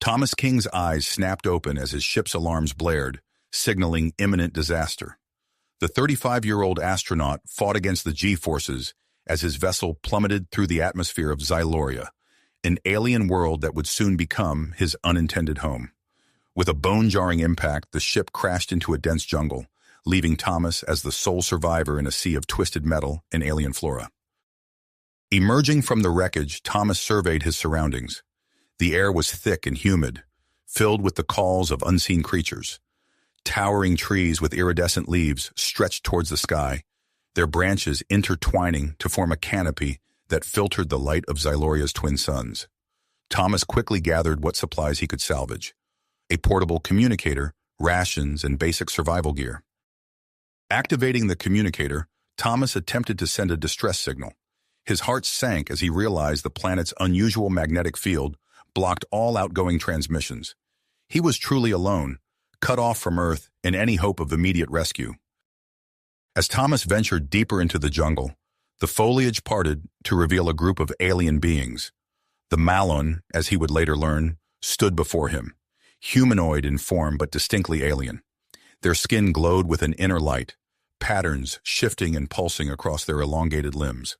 Thomas King's eyes snapped open as his ship's alarms blared, signaling imminent disaster. The 35-year-old astronaut fought against the G-forces as his vessel plummeted through the atmosphere of Xyloria, an alien world that would soon become his unintended home. With a bone-jarring impact, the ship crashed into a dense jungle, leaving Thomas as the sole survivor in a sea of twisted metal and alien flora. Emerging from the wreckage, Thomas surveyed his surroundings. The air was thick and humid, filled with the calls of unseen creatures. Towering trees with iridescent leaves stretched towards the sky, their branches intertwining to form a canopy that filtered the light of Xyloria's twin suns. Thomas quickly gathered what supplies he could salvage: a portable communicator, rations, and basic survival gear. Activating the communicator, Thomas attempted to send a distress signal. His heart sank as he realized the planet's unusual magnetic field blocked all outgoing transmissions. He was truly alone, cut off from Earth and any hope of immediate rescue. As Thomas ventured deeper into the jungle, the foliage parted to reveal a group of alien beings. The Malon, as he would later learn, stood before him, humanoid in form but distinctly alien. Their skin glowed with an inner light, patterns shifting and pulsing across their elongated limbs.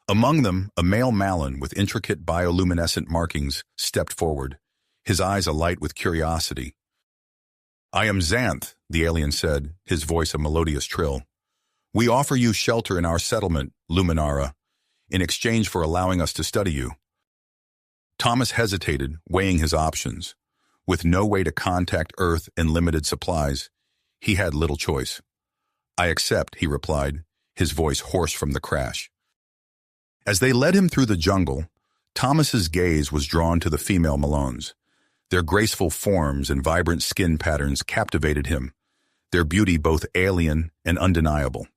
Among them, a male Malon with intricate bioluminescent markings stepped forward, his eyes alight with curiosity. "I am Xanth," the alien said, his voice a melodious trill. "We offer you shelter in our settlement, Luminara, in exchange for allowing us to study you." Thomas hesitated, weighing his options. With no way to contact Earth and limited supplies, he had little choice. "I accept," he replied, his voice hoarse from the crash. As they led him through the jungle, Thomas's gaze was drawn to the female Malones. Their graceful forms and vibrant skin patterns captivated him, their beauty both alien and undeniable.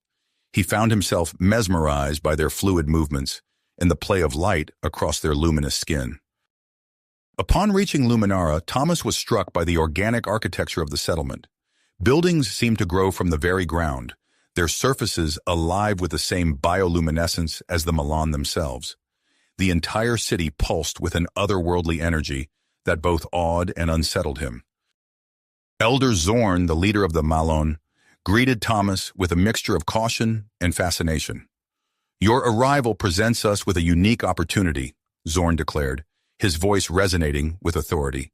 He found himself mesmerized by their fluid movements and the play of light across their luminous skin. Upon reaching Luminara, Thomas was struck by the organic architecture of the settlement. Buildings seemed to grow from the very ground, their surfaces alive with the same bioluminescence as the Malon themselves. The entire city pulsed with an otherworldly energy that both awed and unsettled him. Elder Zorn, the leader of the Malon, greeted Thomas with a mixture of caution and fascination. "Your arrival presents us with a unique opportunity," Zorn declared, his voice resonating with authority.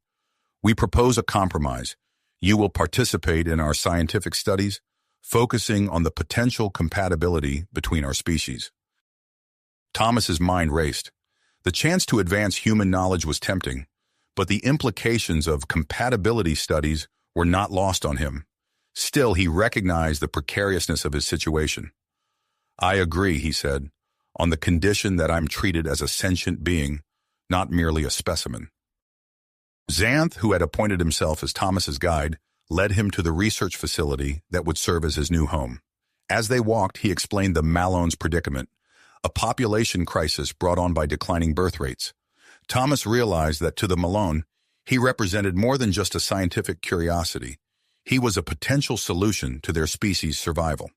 "We propose a compromise. You will participate in our scientific studies, focusing on the potential compatibility between our species." Thomas's mind raced. The chance to advance human knowledge was tempting, but the implications of compatibility studies were not lost on him. Still, he recognized the precariousness of his situation. "I agree," he said, "on the condition that I'm treated as a sentient being, not merely a specimen." Xanth, who had appointed himself as Thomas's guide, led him to the research facility that would serve as his new home. As they walked, he explained the Malon's predicament, a population crisis brought on by declining birth rates. Thomas realized that to the Malone, he represented more than just a scientific curiosity. He was a potential solution to their species' survival.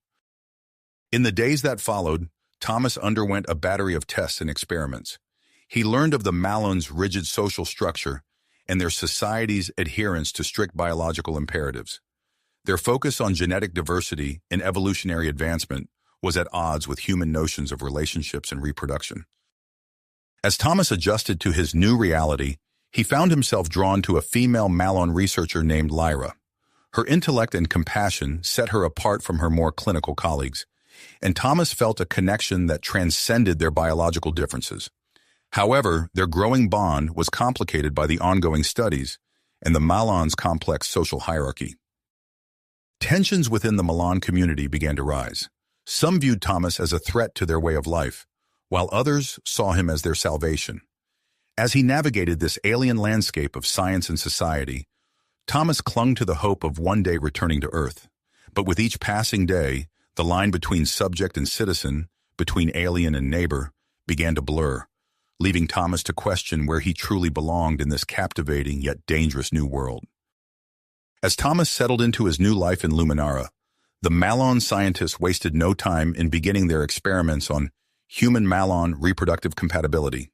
In the days that followed, Thomas underwent a battery of tests and experiments. He learned of the Malon's rigid social structure and their society's adherence to strict biological imperatives. Their focus on genetic diversity and evolutionary advancement was at odds with human notions of relationships and reproduction. As Thomas adjusted to his new reality, he found himself drawn to a female Malon researcher named Lyra. Her intellect and compassion set her apart from her more clinical colleagues, and Thomas felt a connection that transcended their biological differences. However, their growing bond was complicated by the ongoing studies and the Malon's complex social hierarchy. Tensions within the Malon community began to rise. Some viewed Thomas as a threat to their way of life, while others saw him as their salvation. As he navigated this alien landscape of science and society, Thomas clung to the hope of one day returning to Earth. But with each passing day, the line between subject and citizen, between alien and neighbor, began to blur, leaving Thomas to question where he truly belonged in this captivating yet dangerous new world. As Thomas settled into his new life in Luminara, the Malon scientists wasted no time in beginning their experiments on human-Malon reproductive compatibility.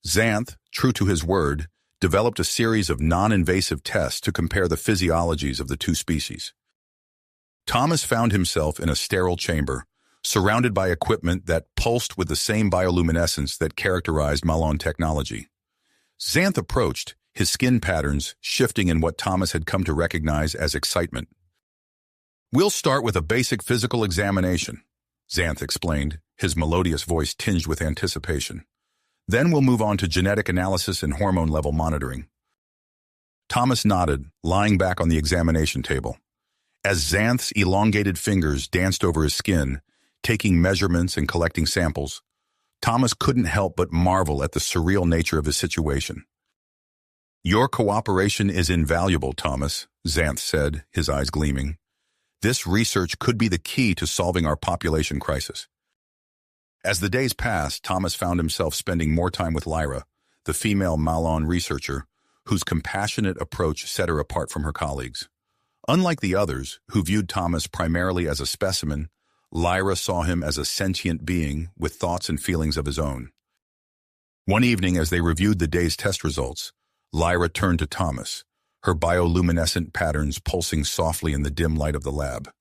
Xanth, true to his word, developed a series of non-invasive tests to compare the physiologies of the two species. Thomas found himself in a sterile chamber, surrounded by equipment that pulsed with the same bioluminescence that characterized Malon technology. Xanth approached, his skin patterns shifting in what Thomas had come to recognize as excitement. "We'll start with a basic physical examination," Xanth explained, his melodious voice tinged with anticipation. "Then we'll move on to genetic analysis and hormone level monitoring." Thomas nodded, lying back on the examination table. As Xanth's elongated fingers danced over his skin, taking measurements and collecting samples, Thomas couldn't help but marvel at the surreal nature of his situation. "Your cooperation is invaluable, Thomas," Xanth said, his eyes gleaming. "This research could be the key to solving our population crisis." As the days passed, Thomas found himself spending more time with Lyra, the female Malon researcher, whose compassionate approach set her apart from her colleagues. Unlike the others, who viewed Thomas primarily as a specimen, Lyra saw him as a sentient being with thoughts and feelings of his own. One evening, as they reviewed the day's test results, Lyra turned to Thomas, her bioluminescent patterns pulsing softly in the dim light of the lab.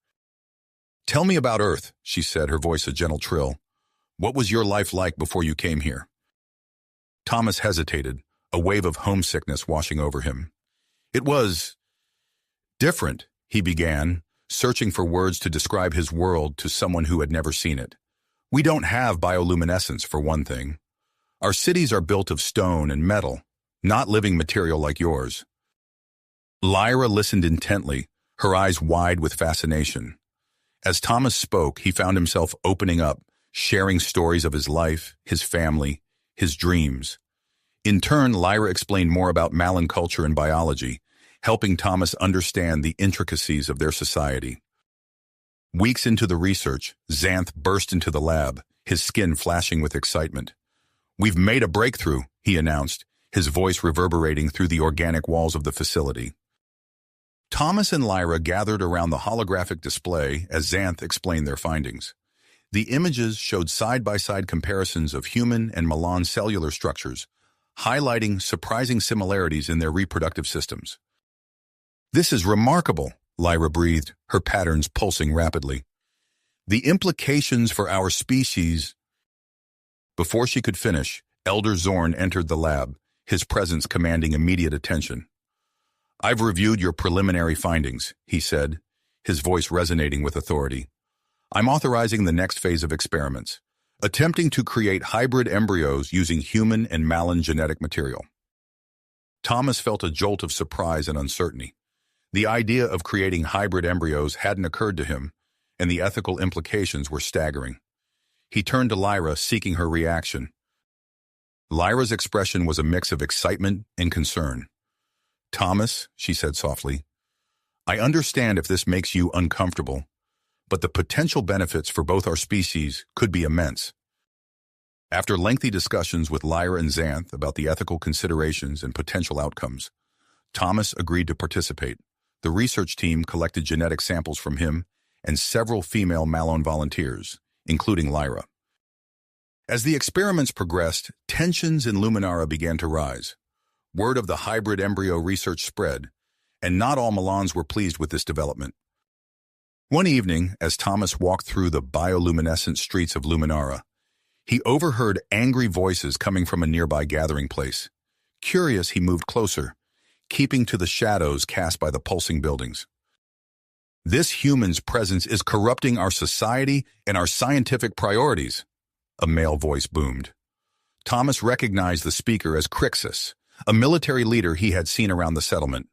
"Tell me about Earth," she said, her voice a gentle trill. "What was your life like before you came here?" Thomas hesitated, a wave of homesickness washing over him. "It was different," he began, searching for words to describe his world to someone who had never seen it. "We don't have bioluminescence, for one thing. Our cities are built of stone and metal, not living material like yours." Lyra listened intently, her eyes wide with fascination. As Thomas spoke, he found himself opening up, sharing stories of his life, his family, his dreams. In turn, Lyra explained more about Malon culture and biology, helping Thomas understand the intricacies of their society. Weeks into the research, Xanth burst into the lab, his skin flashing with excitement. "We've made a breakthrough," he announced, his voice reverberating through the organic walls of the facility. Thomas and Lyra gathered around the holographic display as Xanth explained their findings. The images showed side-by-side comparisons of human and Malon cellular structures, highlighting surprising similarities in their reproductive systems. "This is remarkable," Lyra breathed, her patterns pulsing rapidly. "The implications for our species—" Before she could finish, Elder Zorn entered the lab, his presence commanding immediate attention. "I've reviewed your preliminary findings," he said, his voice resonating with authority. "I'm authorizing the next phase of experiments, attempting to create hybrid embryos using human and Malon genetic material." Thomas felt a jolt of surprise and uncertainty. The idea of creating hybrid embryos hadn't occurred to him, and the ethical implications were staggering. He turned to Lyra, seeking her reaction. Lyra's expression was a mix of excitement and concern. "Thomas," she said softly, "I understand if this makes you uncomfortable, but the potential benefits for both our species could be immense." After lengthy discussions with Lyra and Xanth about the ethical considerations and potential outcomes, Thomas agreed to participate. The research team collected genetic samples from him and several female Malon volunteers, including Lyra. As the experiments progressed, tensions in Luminara began to rise. Word of the hybrid embryo research spread, and not all Malons were pleased with this development. One evening, as Thomas walked through the bioluminescent streets of Luminara, he overheard angry voices coming from a nearby gathering place. Curious, he moved closer, keeping to the shadows cast by the pulsing buildings. "This human's presence is corrupting our society and our scientific priorities," a male voice boomed. Thomas recognized the speaker as Crixus, a military leader he had seen around the settlement.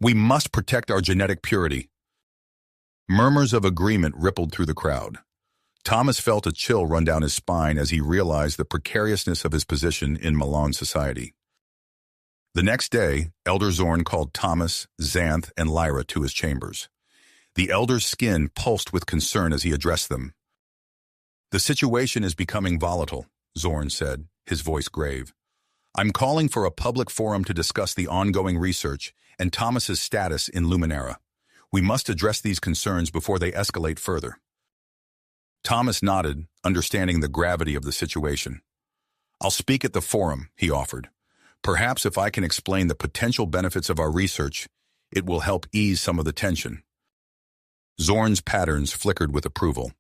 "We must protect our genetic purity." Murmurs of agreement rippled through the crowd. Thomas felt a chill run down his spine as he realized the precariousness of his position in Malon society. The next day, Elder Zorn called Thomas, Xanth, and Lyra to his chambers. The elder's skin pulsed with concern as he addressed them. "The situation is becoming volatile," Zorn said, his voice grave. "I'm calling for a public forum to discuss the ongoing research and Thomas's status in Luminara. We must address these concerns before they escalate further." Thomas nodded, understanding the gravity of the situation. "I'll speak at the forum," he offered. Perhaps if I can explain the potential benefits of our research, it will help ease some of the tension. Zorn's patterns flickered with approval.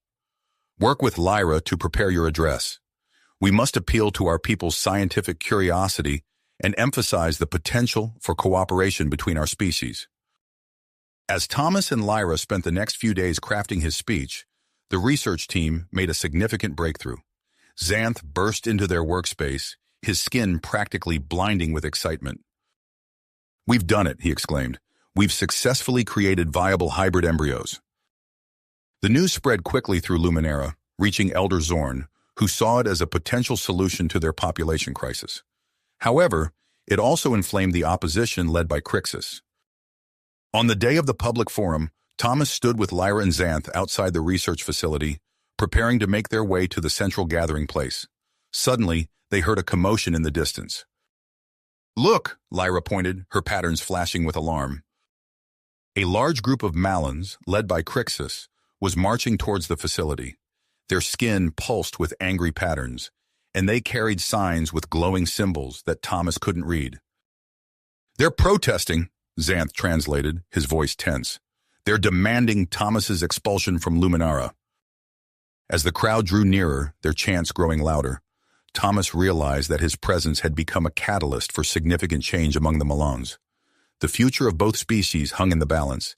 Work with Lyra to prepare your address. We must appeal to our people's scientific curiosity and emphasize the potential for cooperation between our species. As Thomas and Lyra spent the next few days crafting his speech, the research team made a significant breakthrough. Xanth burst into their workspace, his skin practically blinding with excitement. "We've done it," he exclaimed. "We've successfully created viable hybrid embryos." The news spread quickly through Luminera, reaching Elder Zorn, who saw it as a potential solution to their population crisis. However, it also inflamed the opposition led by Crixus. On the day of the public forum, Thomas stood with Lyra and Xanth outside the research facility, preparing to make their way to the central gathering place. Suddenly, they heard a commotion in the distance. "Look," Lyra pointed, her patterns flashing with alarm. A large group of Malans, led by Crixus, was marching towards the facility. Their skin pulsed with angry patterns, and they carried signs with glowing symbols that Thomas couldn't read. "They're protesting," Xanth translated, his voice tense. "They're demanding Thomas's expulsion from Luminara." As the crowd drew nearer, their chants growing louder, Thomas realized that his presence had become a catalyst for significant change among the Malans. The future of both species hung in the balance,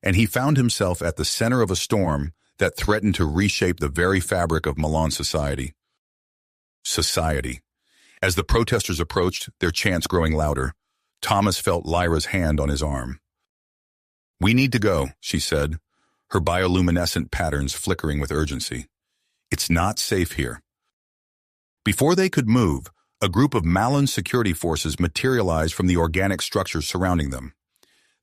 and he found himself at the center of a storm that threatened to reshape the very fabric of Malan society. As the protesters approached, their chants growing louder, Thomas felt Lyra's hand on his arm. "We need to go," she said, her bioluminescent patterns flickering with urgency. "It's not safe here." Before they could move, a group of Malan security forces materialized from the organic structures surrounding them.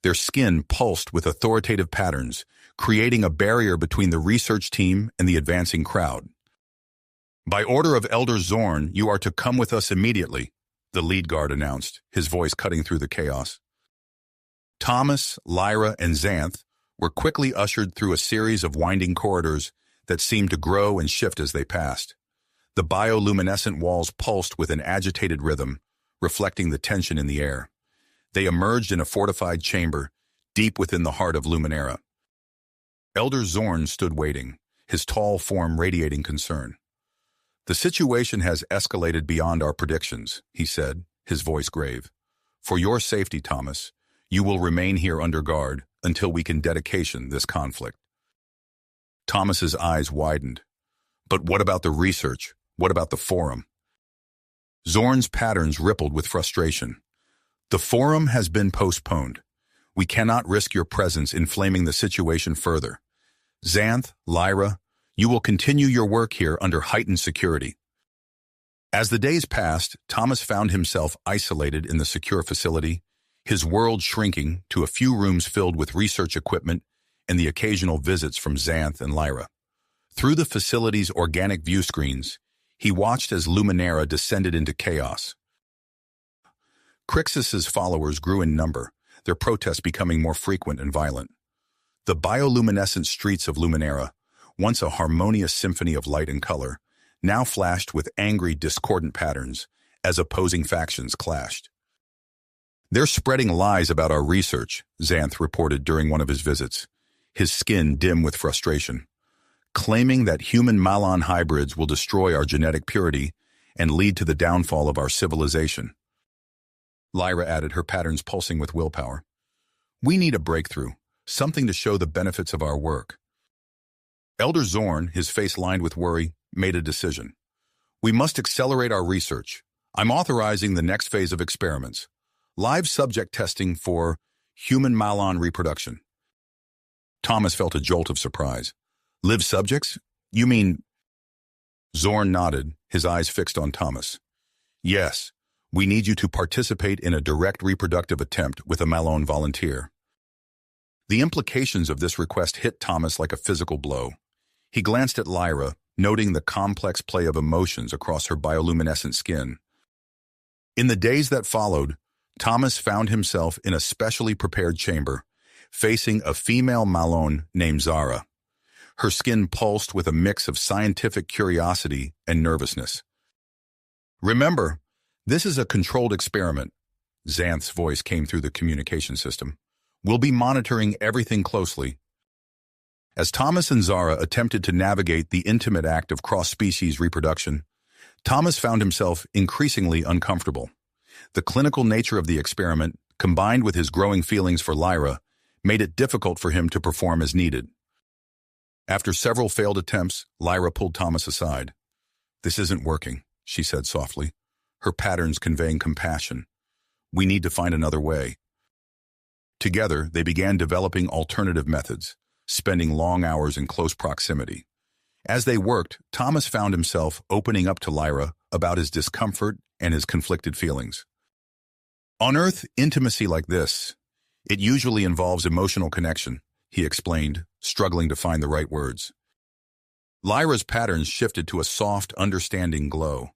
Their skin pulsed with authoritative patterns, creating a barrier between the research team and the advancing crowd. "By order of Elder Zorn, you are to come with us immediately," the lead guard announced, his voice cutting through the chaos. Thomas, Lyra, and Xanth were quickly ushered through a series of winding corridors that seemed to grow and shift as they passed. The bioluminescent walls pulsed with an agitated rhythm, reflecting the tension in the air. They emerged in a fortified chamber, deep within the heart of Luminera. Elder Zorn stood waiting, his tall form radiating concern. "The situation has escalated beyond our predictions," he said, his voice grave. "For your safety, Thomas, you will remain here under guard until we can dedication this conflict." Thomas's eyes widened. "But what about the research? What about the forum?" Zorn's patterns rippled with frustration. "The forum has been postponed. We cannot risk your presence inflaming the situation further. Xanth, Lyra, you will continue your work here under heightened security." As the days passed, Thomas found himself isolated in the secure facility, his world shrinking to a few rooms filled with research equipment and the occasional visits from Xanth and Lyra. Through the facility's organic view screens, he watched as Luminera descended into chaos. Crixus's followers grew in number, their protests becoming more frequent and violent. The bioluminescent streets of Luminera, once a harmonious symphony of light and color, now flashed with angry, discordant patterns as opposing factions clashed. "They're spreading lies about our research," Xanth reported during one of his visits, his skin dim with frustration, "claiming that human Malan hybrids will destroy our genetic purity and lead to the downfall of our civilization." Lyra added, her patterns pulsing with willpower. "We need a breakthrough, something to show the benefits of our work." Elder Zorn, his face lined with worry, made a decision. "We must accelerate our research. I'm authorizing the next phase of experiments. Live subject testing for human Malan reproduction." Thomas felt a jolt of surprise. "Live subjects? You mean—" Zorn nodded, his eyes fixed on Thomas. "Yes, we need you to participate in a direct reproductive attempt with a Malan volunteer." The implications of this request hit Thomas like a physical blow. He glanced at Lyra, noting the complex play of emotions across her bioluminescent skin. In the days that followed, Thomas found himself in a specially prepared chamber, facing a female Malan named Zara. Her skin pulsed with a mix of scientific curiosity and nervousness. "Remember, This is a controlled experiment. Xanth's voice came through the communication system. We'll be monitoring everything closely. As Thomas and Zara attempted to navigate the intimate act of cross-species reproduction, Thomas found himself increasingly uncomfortable. The clinical nature of the experiment, combined with his growing feelings for Lyra, made it difficult for him to perform as needed. After several failed attempts, Lyra pulled Thomas aside. "This isn't working," she said softly, her patterns conveying compassion. "We need to find another way." Together, they began developing alternative methods, spending long hours in close proximity. As they worked, Thomas found himself opening up to Lyra about his discomfort and his conflicted feelings. On Earth, intimacy like this, it usually involves emotional connection, he explained, struggling to find the right words. Lyra's patterns shifted to a soft, understanding glow.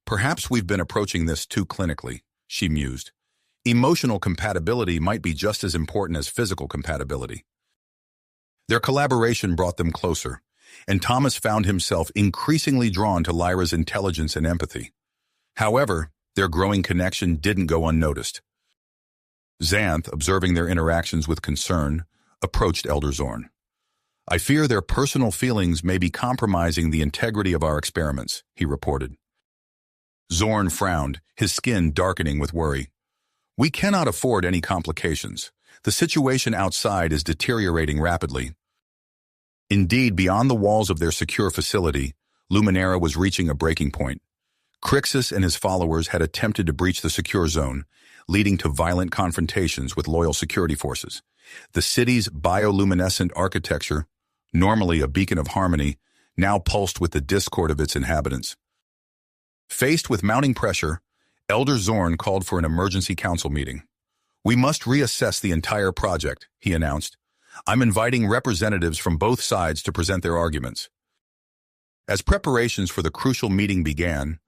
"Perhaps we've been approaching this too clinically," she mused. "Emotional compatibility might be just as important as physical compatibility." Their collaboration brought them closer, and Thomas found himself increasingly drawn to Lyra's intelligence and empathy. However, their growing connection didn't go unnoticed. Xanth, observing their interactions with concern, approached Elder Zorn. "I fear their personal feelings may be compromising the integrity of our experiments," he reported. Zorn frowned, his skin darkening with worry. "We cannot afford any complications. The situation outside is deteriorating rapidly." Indeed, beyond the walls of their secure facility, Luminara was reaching a breaking point. Crixus and his followers had attempted to breach the secure zone, leading to violent confrontations with loyal security forces. The city's bioluminescent architecture, normally a beacon of harmony, now pulsed with the discord of its inhabitants. Faced with mounting pressure, Elder Zorn called for an emergency council meeting. "We must reassess the entire project," he announced. "I'm inviting representatives from both sides to present their arguments." As preparations for the crucial meeting began,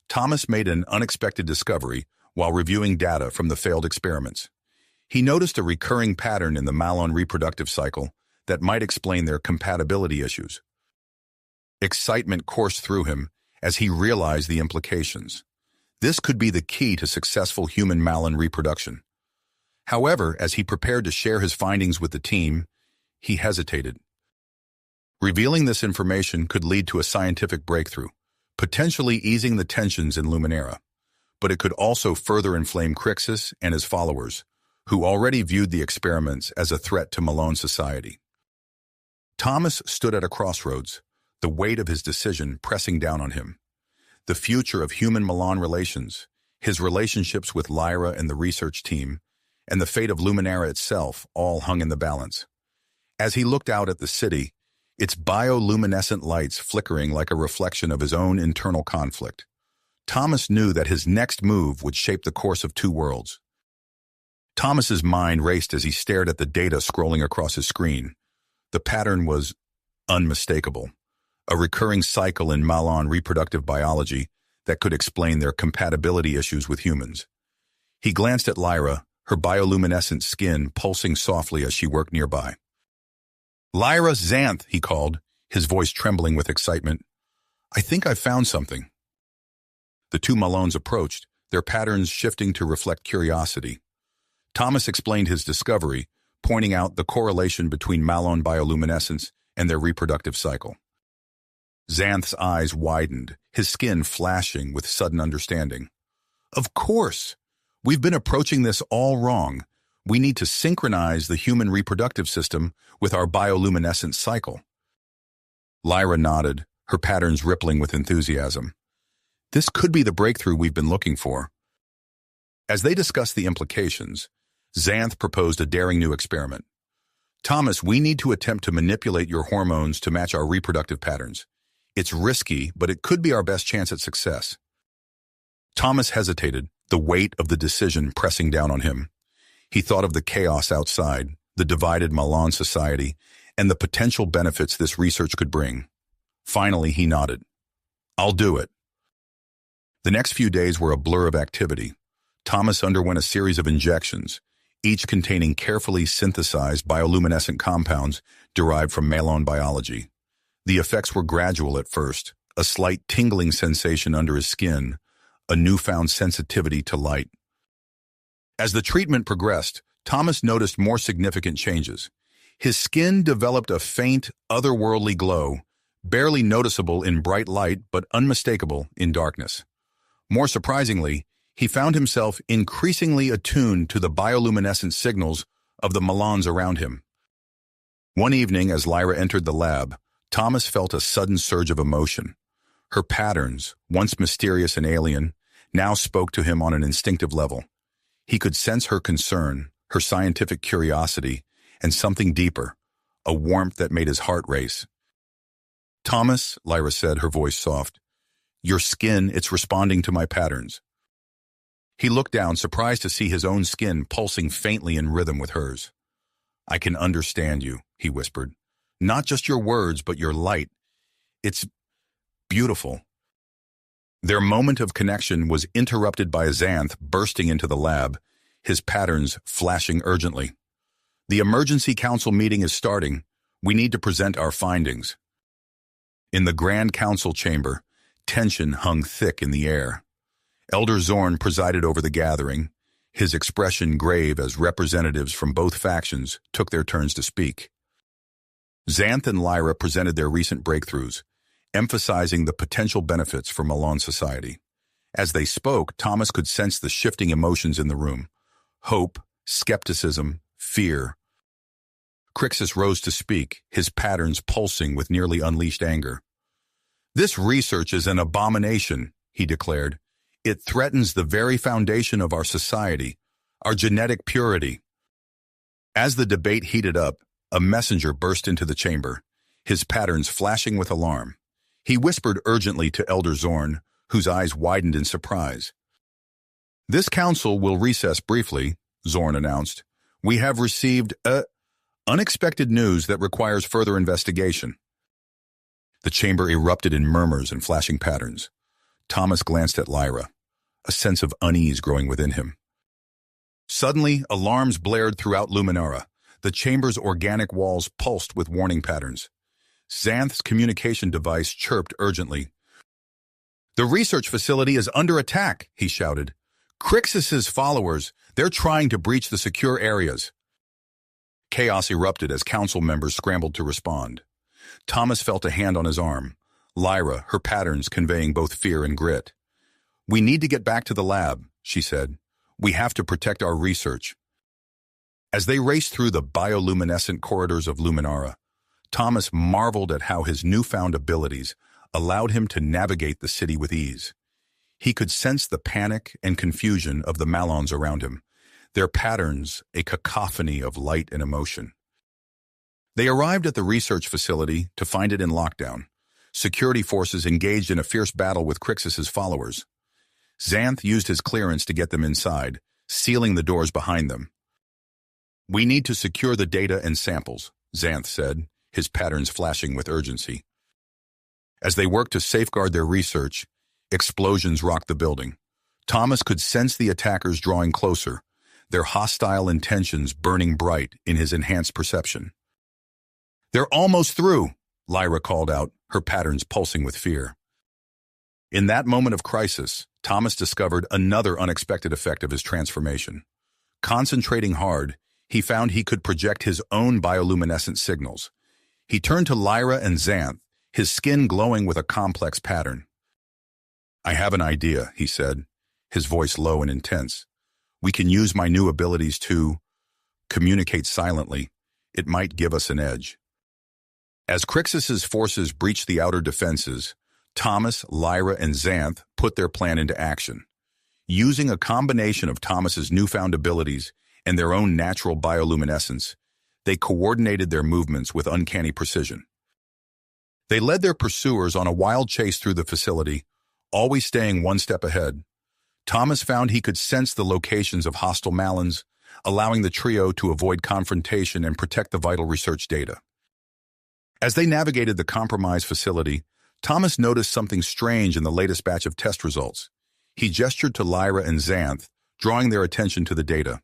Thomas made an unexpected discovery while reviewing data from the failed experiments. He noticed a recurring pattern in the Malon reproductive cycle that might explain their compatibility issues. Excitement coursed through him as he realized the implications. This could be the key to successful human Malon reproduction. However, as he prepared to share his findings with the team, he hesitated. Revealing this information could lead to a scientific breakthrough, potentially easing the tensions in Luminara, but it could also further inflame Crixus and his followers, who already viewed the experiments as a threat to Malone society. Thomas stood at a crossroads, the weight of his decision pressing down on him. The future of human-Malon relations, his relationships with Lyra and the research team, and the fate of Luminara itself all hung in the balance. As he looked out at the city, its bioluminescent lights flickering like a reflection of his own internal conflict, Thomas knew that his next move would shape the course of two worlds. Thomas's mind raced as he stared at the data scrolling across his screen. The pattern was unmistakable, a recurring cycle in Malon reproductive biology that could explain their compatibility issues with humans. He glanced at Lyra, her bioluminescent skin pulsing softly as she worked nearby. "Lyra Xanth," he called, his voice trembling with excitement. "I think I've found something." The two Malones approached, their patterns shifting to reflect curiosity. Thomas explained his discovery, pointing out the correlation between Malone bioluminescence and their reproductive cycle. Xanth's eyes widened, his skin flashing with sudden understanding. "Of course! We've been approaching this all wrong. We need to synchronize the human reproductive system with our bioluminescent cycle." Lyra nodded, her patterns rippling with enthusiasm. "This could be the breakthrough we've been looking for." As they discussed the implications, Xanth proposed a daring new experiment. "Thomas, we need to attempt to manipulate your hormones to match our reproductive patterns. It's risky, but it could be our best chance at success." Thomas hesitated, the weight of the decision pressing down on him. He thought of the chaos outside, the divided Malon society, and the potential benefits this research could bring. Finally, he nodded. "I'll do it." The next few days were a blur of activity. Thomas underwent a series of injections, each containing carefully synthesized bioluminescent compounds derived from Malon biology. The effects were gradual at first, a slight tingling sensation under his skin, a newfound sensitivity to light. As the treatment progressed, Thomas noticed more significant changes. His skin developed a faint, otherworldly glow, barely noticeable in bright light but unmistakable in darkness. More surprisingly, he found himself increasingly attuned to the bioluminescent signals of the melons around him. One evening, as Lyra entered the lab, Thomas felt a sudden surge of emotion. Her patterns, once mysterious and alien, now spoke to him on an instinctive level. He could sense her concern, her scientific curiosity, and something deeper, a warmth that made his heart race. "Thomas," Lyra said, her voice soft, "your skin, it's responding to my patterns." He looked down, surprised to see his own skin pulsing faintly in rhythm with hers. "I can understand you," he whispered. "Not just your words, but your light. It's beautiful." Their moment of connection was interrupted by Xanth bursting into the lab, his patterns flashing urgently. "The emergency council meeting is starting. We need to present our findings." In the Grand Council chamber, tension hung thick in the air. Elder Zorn presided over the gathering, his expression grave as representatives from both factions took their turns to speak. Xanth and Lyra presented their recent breakthroughs, emphasizing the potential benefits for Melon society. As they spoke, Thomas could sense the shifting emotions in the room: hope, skepticism, fear. Crixus rose to speak, his patterns pulsing with nearly unleashed anger. "This research is an abomination," he declared. "It threatens the very foundation of our society, our genetic purity." As the debate heated up, a messenger burst into the chamber, his patterns flashing with alarm. He whispered urgently to Elder Zorn, whose eyes widened in surprise. "This council will recess briefly," Zorn announced. "We have received unexpected news that requires further investigation." The chamber erupted in murmurs and flashing patterns. Thomas glanced at Lyra, a sense of unease growing within him. Suddenly, alarms blared throughout Luminara. The chamber's organic walls pulsed with warning patterns. Xanth's communication device chirped urgently. "The research facility is under attack," he shouted. "Crixus's followers, they're trying to breach the secure areas." Chaos erupted as council members scrambled to respond. Thomas felt a hand on his arm. Lyra, her patterns conveying both fear and grit. "We need to get back to the lab," she said. "We have to protect our research." As they raced through the bioluminescent corridors of Luminara, Thomas marveled at how his newfound abilities allowed him to navigate the city with ease. He could sense the panic and confusion of the Malons around him, their patterns a cacophony of light and emotion. They arrived at the research facility to find it in lockdown, security forces engaged in a fierce battle with Crixus's followers. Xanth used his clearance to get them inside, sealing the doors behind them. "We need to secure the data and samples," Xanth said, his patterns flashing with urgency. As they worked to safeguard their research, explosions rocked the building. Thomas could sense the attackers drawing closer, their hostile intentions burning bright in his enhanced perception. "They're almost through," Lyra called out, her patterns pulsing with fear. In that moment of crisis, Thomas discovered another unexpected effect of his transformation. Concentrating hard, he found he could project his own bioluminescent signals. He turned to Lyra and Xanth, his skin glowing with a complex pattern. "I have an idea," he said, his voice low and intense. "We can use my new abilities to communicate silently. It might give us an edge." As Crixus's forces breached the outer defenses, Thomas, Lyra, and Xanth put their plan into action. Using a combination of Thomas's newfound abilities and their own natural bioluminescence, they coordinated their movements with uncanny precision. They led their pursuers on a wild chase through the facility, always staying one step ahead. Thomas found he could sense the locations of hostile Malons, allowing the trio to avoid confrontation and protect the vital research data. As they navigated the compromised facility, Thomas noticed something strange in the latest batch of test results. He gestured to Lyra and Xanth, drawing their attention to the data.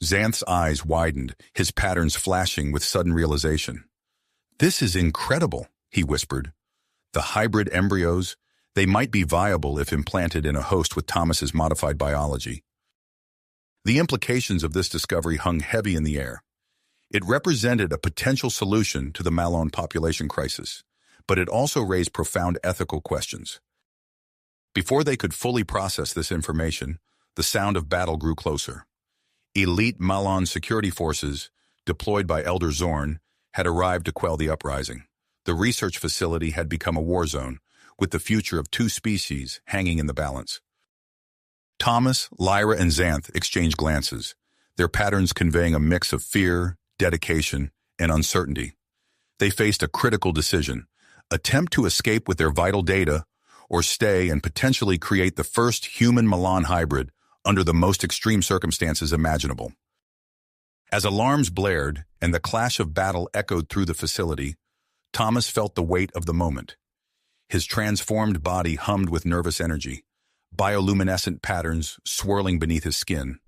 Xanth's eyes widened, his patterns flashing with sudden realization. "This is incredible," he whispered. "The hybrid embryos, They might be viable if implanted in a host with Thomas's modified biology. The implications of this discovery hung heavy in the air. It represented a potential solution to the Malone population crisis, but it also raised profound ethical questions. Before they could fully process this information, the sound of battle grew closer. Elite Malone security forces, deployed by Elder Zorn, had arrived to quell the uprising. The research facility had become a war zone, with the future of two species hanging in the balance. Thomas, Lyra, and Xanth exchanged glances, their patterns conveying a mix of fear, dedication, and uncertainty. They faced a critical decision: attempt to escape with their vital data, or stay and potentially create the first human-Malone hybrid under the most extreme circumstances imaginable. As alarms blared and the clash of battle echoed through the facility, Thomas felt the weight of the moment. His transformed body hummed with nervous energy, bioluminescent patterns swirling beneath his skin.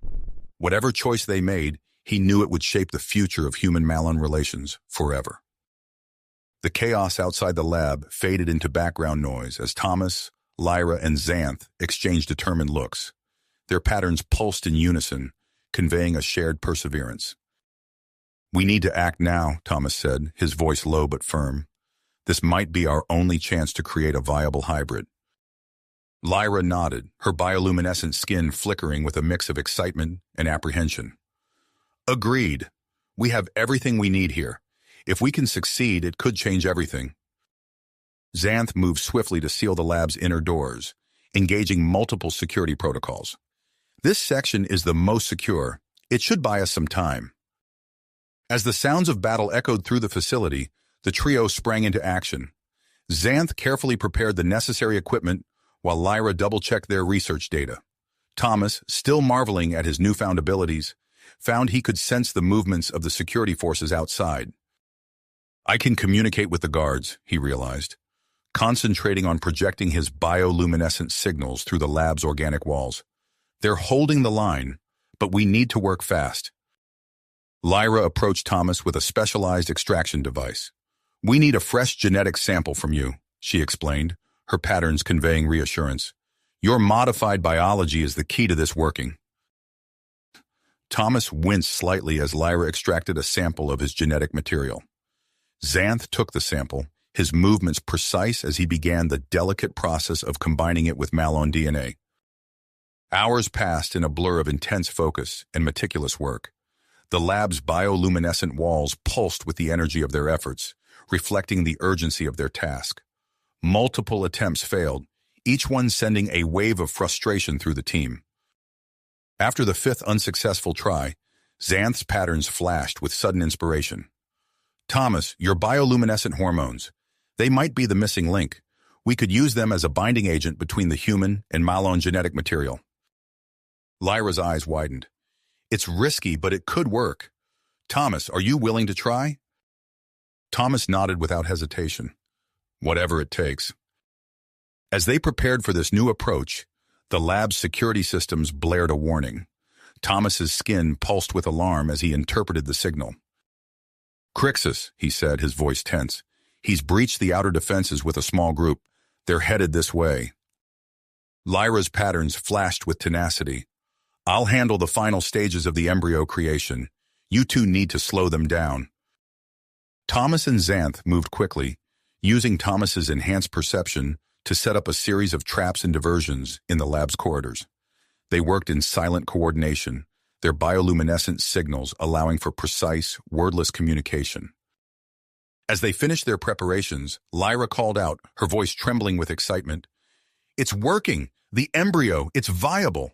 Whatever choice they made, he knew it would shape the future of human-Malone relations forever. The chaos outside the lab faded into background noise as Thomas, Lyra, and Xanth exchanged determined looks. Their patterns pulsed in unison, conveying a shared perseverance. "We need to act now," Thomas said, his voice low but firm. "This might be our only chance to create a viable hybrid." Lyra nodded, her bioluminescent skin flickering with a mix of excitement and apprehension. "Agreed. We have everything we need here. If we can succeed, it could change everything." Xanth moved swiftly to seal the lab's inner doors, engaging multiple security protocols. "This section is the most secure. It should buy us some time." As the sounds of battle echoed through the facility, the trio sprang into action. Xanth carefully prepared the necessary equipment while Lyra double-checked their research data. Thomas, still marveling at his newfound abilities, found he could sense the movements of the security forces outside. "I can communicate with the guards," he realized, concentrating on projecting his bioluminescent signals through the lab's organic walls. "They're holding the line, but we need to work fast." Lyra approached Thomas with a specialized extraction device. "We need a fresh genetic sample from you," she explained, her patterns conveying reassurance. "Your modified biology is the key to this working." Thomas winced slightly as Lyra extracted a sample of his genetic material. Xanth took the sample, his movements precise as he began the delicate process of combining it with Malone DNA. Hours passed in a blur of intense focus and meticulous work. The lab's bioluminescent walls pulsed with the energy of their efforts, reflecting the urgency of their task. Multiple attempts failed, each one sending a wave of frustration through the team. After the fifth unsuccessful try, Xanth's patterns flashed with sudden inspiration. "Thomas, your bioluminescent hormones. They might be the missing link. We could use them as a binding agent between the human and Malone genetic material." Lyra's eyes widened. "It's risky, but it could work. Thomas, are you willing to try?" Thomas nodded without hesitation. "Whatever it takes." As they prepared for this new approach, the lab's security systems blared a warning. Thomas's skin pulsed with alarm as he interpreted the signal. "Crixus," he said, his voice tense. "He's breached the outer defenses with a small group. They're headed this way." Lyra's patterns flashed with tenacity. "I'll handle the final stages of the embryo creation. You two need to slow them down." Thomas and Xanth moved quickly, using Thomas's enhanced perception to set up a series of traps and diversions in the lab's corridors. They worked in silent coordination, their bioluminescent signals allowing for precise, wordless communication. As they finished their preparations, Lyra called out, her voice trembling with excitement. "It's working! The embryo! It's viable!"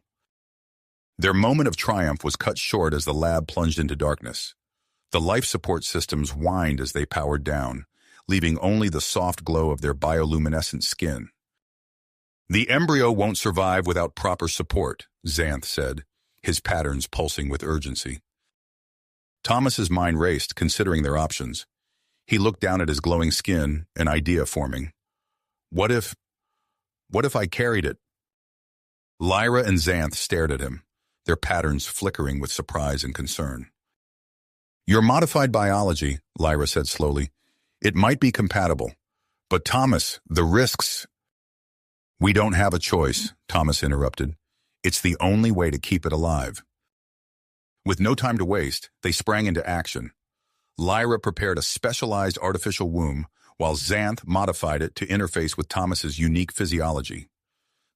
Their moment of triumph was cut short as the lab plunged into darkness. The life support systems whined as they powered down, leaving only the soft glow of their bioluminescent skin. "The embryo won't survive without proper support," Xanth said, his patterns pulsing with urgency. Thomas's mind raced, considering their options. He looked down at his glowing skin, an idea forming. What if I carried it?" Lyra and Xanth stared at him, their patterns flickering with surprise and concern. "Your modified biology," Lyra said slowly, "it might be compatible. But Thomas, the risks..." "We don't have a choice," Thomas interrupted. "It's the only way to keep it alive." With no time to waste, they sprang into action. Lyra prepared a specialized artificial womb, while Xanth modified it to interface with Thomas's unique physiology.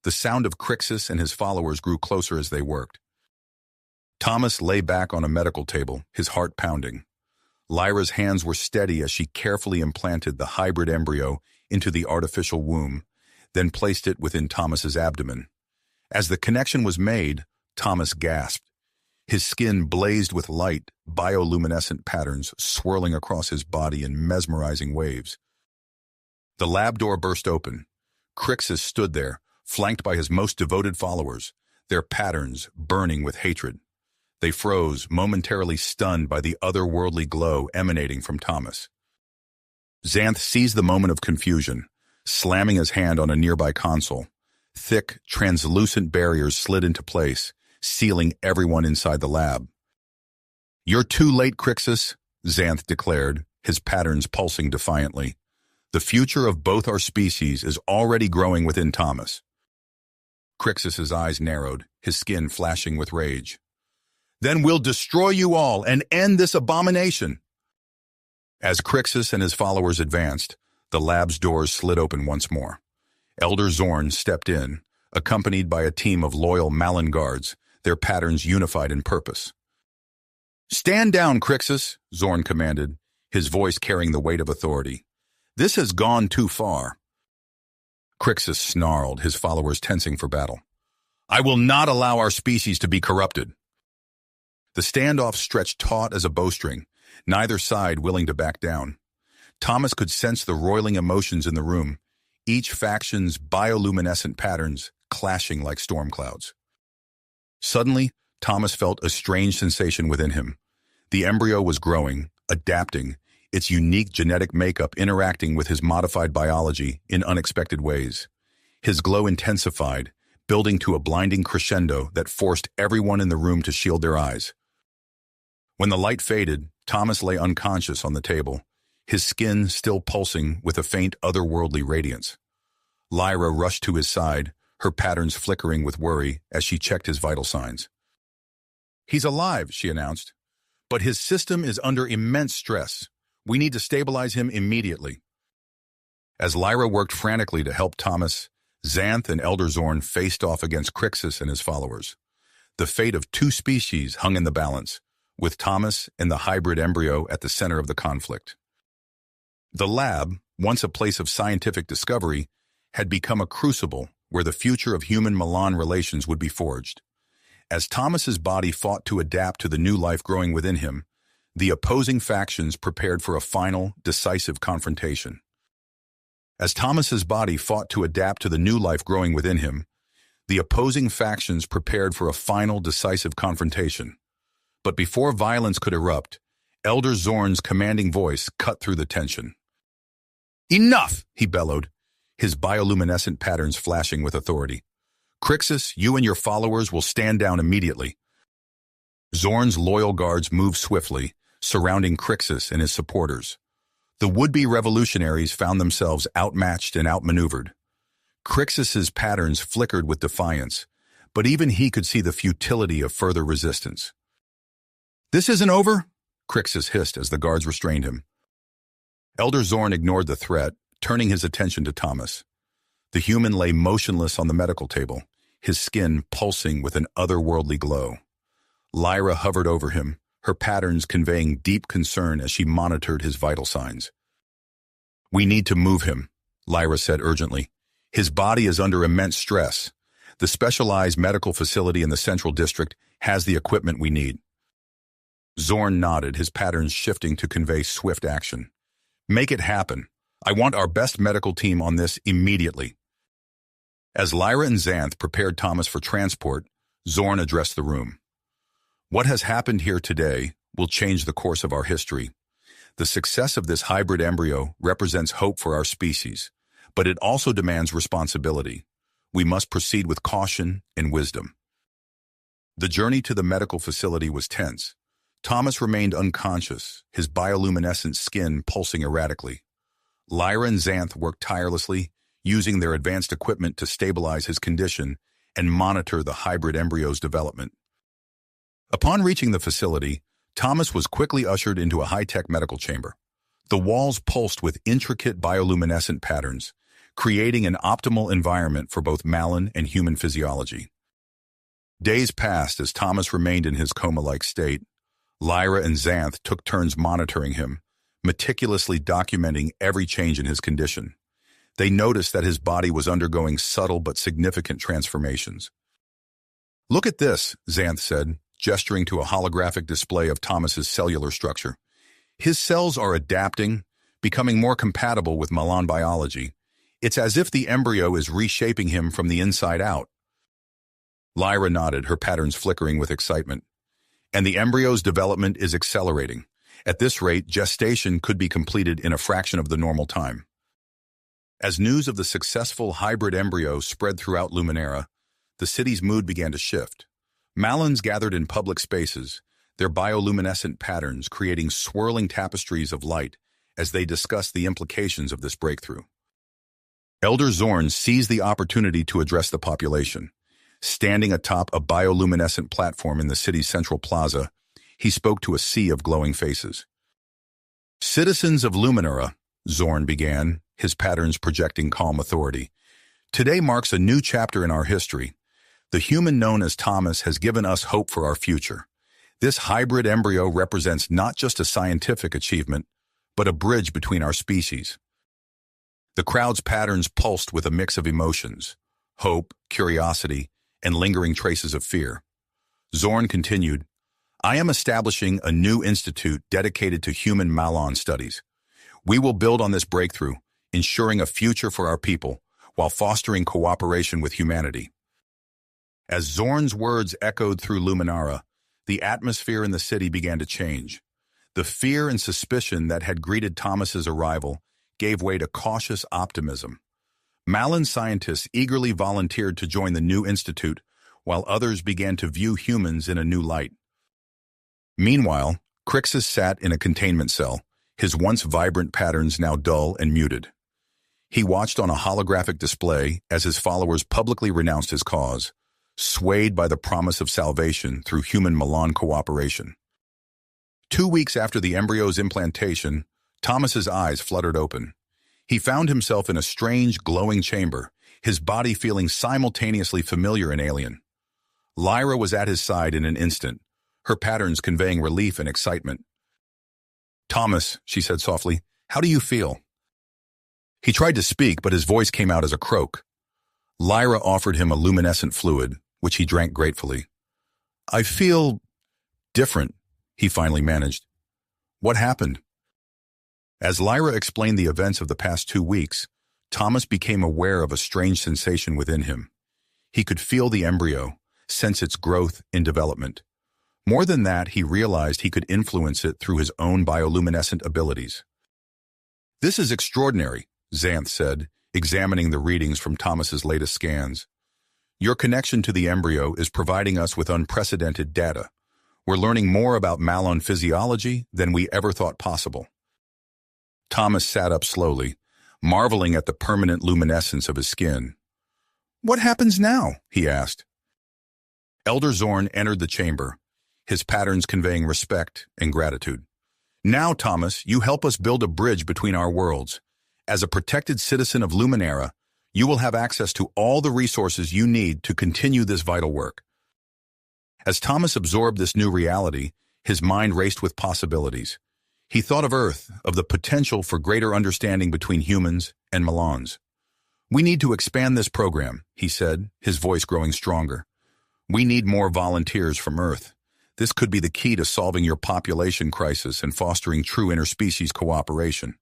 The sound of Crixus and his followers grew closer as they worked. Thomas lay back on a medical table, his heart pounding. Lyra's hands were steady as she carefully implanted the hybrid embryo into the artificial womb, then placed it within Thomas's abdomen. As the connection was made, Thomas gasped. His skin blazed with light, bioluminescent patterns swirling across his body in mesmerizing waves. The lab door burst open. Crixus stood there, flanked by his most devoted followers, their patterns burning with hatred. They froze, momentarily stunned by the otherworldly glow emanating from Thomas. Xanth seized the moment of confusion, slamming his hand on a nearby console. Thick, translucent barriers slid into place, sealing everyone inside the lab. "You're too late, Crixus," Xanth declared, his patterns pulsing defiantly. "The future of both our species is already growing within Thomas." Crixus's eyes narrowed, his skin flashing with rage. "Then we'll destroy you all and end this abomination." As Crixus and his followers advanced, the lab's doors slid open once more. Elder Zorn stepped in, accompanied by a team of loyal Malin guards, their patterns unified in purpose. "Stand down, Crixus," Zorn commanded, his voice carrying the weight of authority. "This has gone too far." Crixus snarled, his followers tensing for battle. "I will not allow our species to be corrupted." The standoff stretched taut as a bowstring, neither side willing to back down. Thomas could sense the roiling emotions in the room, each faction's bioluminescent patterns clashing like storm clouds. Suddenly, Thomas felt a strange sensation within him. The embryo was growing, adapting, its unique genetic makeup interacting with his modified biology in unexpected ways. His glow intensified, building to a blinding crescendo that forced everyone in the room to shield their eyes. When the light faded, Thomas lay unconscious on the table, his skin still pulsing with a faint otherworldly radiance. Lyra rushed to his side, her patterns flickering with worry as she checked his vital signs. "He's alive," she announced, "but his system is under immense stress. We need to stabilize him immediately." As Lyra worked frantically to help Thomas, Xanth and Elder Zorn faced off against Crixus and his followers. The fate of two species hung in the balance, with Thomas and the hybrid embryo at the center of the conflict. The lab, once a place of scientific discovery, had become a crucible where the future of human-Malan relations would be forged. As Thomas's body fought to adapt to the new life growing within him, the opposing factions prepared for a final, decisive confrontation. As Thomas's body fought to adapt to the new life growing within him, the opposing factions prepared for a final, decisive confrontation. But before violence could erupt, Elder Zorn's commanding voice cut through the tension. "Enough!" he bellowed, his bioluminescent patterns flashing with authority. "Crixus, you and your followers will stand down immediately." Zorn's loyal guards moved swiftly, surrounding Crixus and his supporters. The would-be revolutionaries found themselves outmatched and outmaneuvered. Crixus's patterns flickered with defiance, but even he could see the futility of further resistance. "This isn't over," Crixus hissed as the guards restrained him. Elder Zorn ignored the threat, turning his attention to Thomas. The human lay motionless on the medical table, his skin pulsing with an otherworldly glow. Lyra hovered over him, her patterns conveying deep concern as she monitored his vital signs. "We need to move him," Lyra said urgently. "His body is under immense stress. The specialized medical facility in the Central District has the equipment we need." Zorn nodded, his patterns shifting to convey swift action. "Make it happen. I want our best medical team on this immediately." As Lyra and Xanth prepared Thomas for transport, Zorn addressed the room. "What has happened here today will change the course of our history. The success of this hybrid embryo represents hope for our species, but it also demands responsibility. We must proceed with caution and wisdom." The journey to the medical facility was tense. Thomas remained unconscious, his bioluminescent skin pulsing erratically. Lyra and Xanth worked tirelessly, using their advanced equipment to stabilize his condition and monitor the hybrid embryo's development. Upon reaching the facility, Thomas was quickly ushered into a high-tech medical chamber. The walls pulsed with intricate bioluminescent patterns, creating an optimal environment for both Malin and human physiology. Days passed as Thomas remained in his coma-like state. Lyra and Xanth took turns monitoring him, meticulously documenting every change in his condition. They noticed that his body was undergoing subtle but significant transformations. "Look at this," Xanth said, gesturing to a holographic display of Thomas's cellular structure. "His cells are adapting, becoming more compatible with Malin biology. It's as if the embryo is reshaping him from the inside out." Lyra nodded, her patterns flickering with excitement. "And the embryo's development is accelerating. At this rate, gestation could be completed in a fraction of the normal time." As news of the successful hybrid embryo spread throughout Luminara, the city's mood began to shift. Malins gathered in public spaces, their bioluminescent patterns creating swirling tapestries of light as they discussed the implications of this breakthrough. Elder Zorn seized the opportunity to address the population. Standing atop a bioluminescent platform in the city's central plaza, he spoke to a sea of glowing faces. "Citizens of Luminara," Zorn began, his patterns projecting calm authority. "Today marks a new chapter in our history. The human known as Thomas has given us hope for our future. This hybrid embryo represents not just a scientific achievement, but a bridge between our species." The crowd's patterns pulsed with a mix of emotions: hope, curiosity, and lingering traces of fear. Zorn continued, "I am establishing a new institute dedicated to human Malin studies. We will build on this breakthrough, ensuring a future for our people, while fostering cooperation with humanity." As Zorn's words echoed through Luminara, the atmosphere in the city began to change. The fear and suspicion that had greeted Thomas's arrival gave way to cautious optimism. Malin scientists eagerly volunteered to join the new institute, while others began to view humans in a new light. Meanwhile, Crixus sat in a containment cell, his once vibrant patterns now dull and muted. He watched on a holographic display as his followers publicly renounced his cause, swayed by the promise of salvation through human Malin cooperation. 2 weeks after the embryo's implantation, Thomas's eyes fluttered open. He found himself in a strange, glowing chamber, his body feeling simultaneously familiar and alien. Lyra was at his side in an instant, her patterns conveying relief and excitement. "Thomas," she said softly, "how do you feel?" He tried to speak, but his voice came out as a croak. Lyra offered him a luminescent fluid, which he drank gratefully. "I feel different," he finally managed. "What happened?" As Lyra explained the events of the past 2 weeks, Thomas became aware of a strange sensation within him. He could feel the embryo, sense its growth and development. More than that, he realized he could influence it through his own bioluminescent abilities. "This is extraordinary," Xanth said, examining the readings from Thomas's latest scans. "Your connection to the embryo is providing us with unprecedented data. We're learning more about Malin physiology than we ever thought possible." Thomas sat up slowly, marveling at the permanent luminescence of his skin. "What happens now?" he asked. Elder Zorn entered the chamber, his patterns conveying respect and gratitude. "Now, Thomas, you help us build a bridge between our worlds. As a protected citizen of Luminara, you will have access to all the resources you need to continue this vital work." As Thomas absorbed this new reality, his mind raced with possibilities. He thought of Earth, of the potential for greater understanding between humans and Malins. "We need to expand this program," he said, his voice growing stronger. "We need more volunteers from Earth. This could be the key to solving your population crisis and fostering true interspecies cooperation."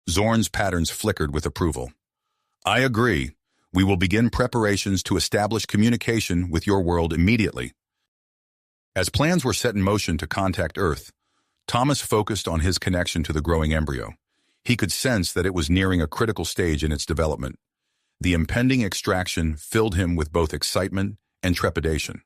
Zorn's patterns flickered with approval. "I agree. We will begin preparations to establish communication with your world immediately." As plans were set in motion to contact Earth, Thomas focused on his connection to the growing embryo. He could sense that it was nearing a critical stage in its development. The impending extraction filled him with both excitement and trepidation.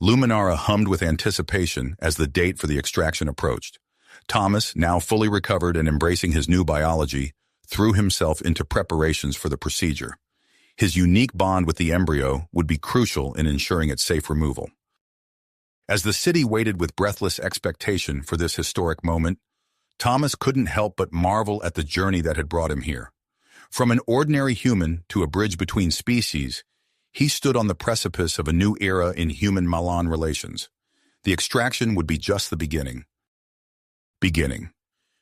Luminara hummed with anticipation as the date for the extraction approached. Thomas, now fully recovered and embracing his new biology, threw himself into preparations for the procedure. His unique bond with the embryo would be crucial in ensuring its safe removal. As the city waited with breathless expectation for this historic moment, Thomas couldn't help but marvel at the journey that had brought him here. From an ordinary human to a bridge between species, he stood on the precipice of a new era in human-Malan relations. The extraction would be just the beginning.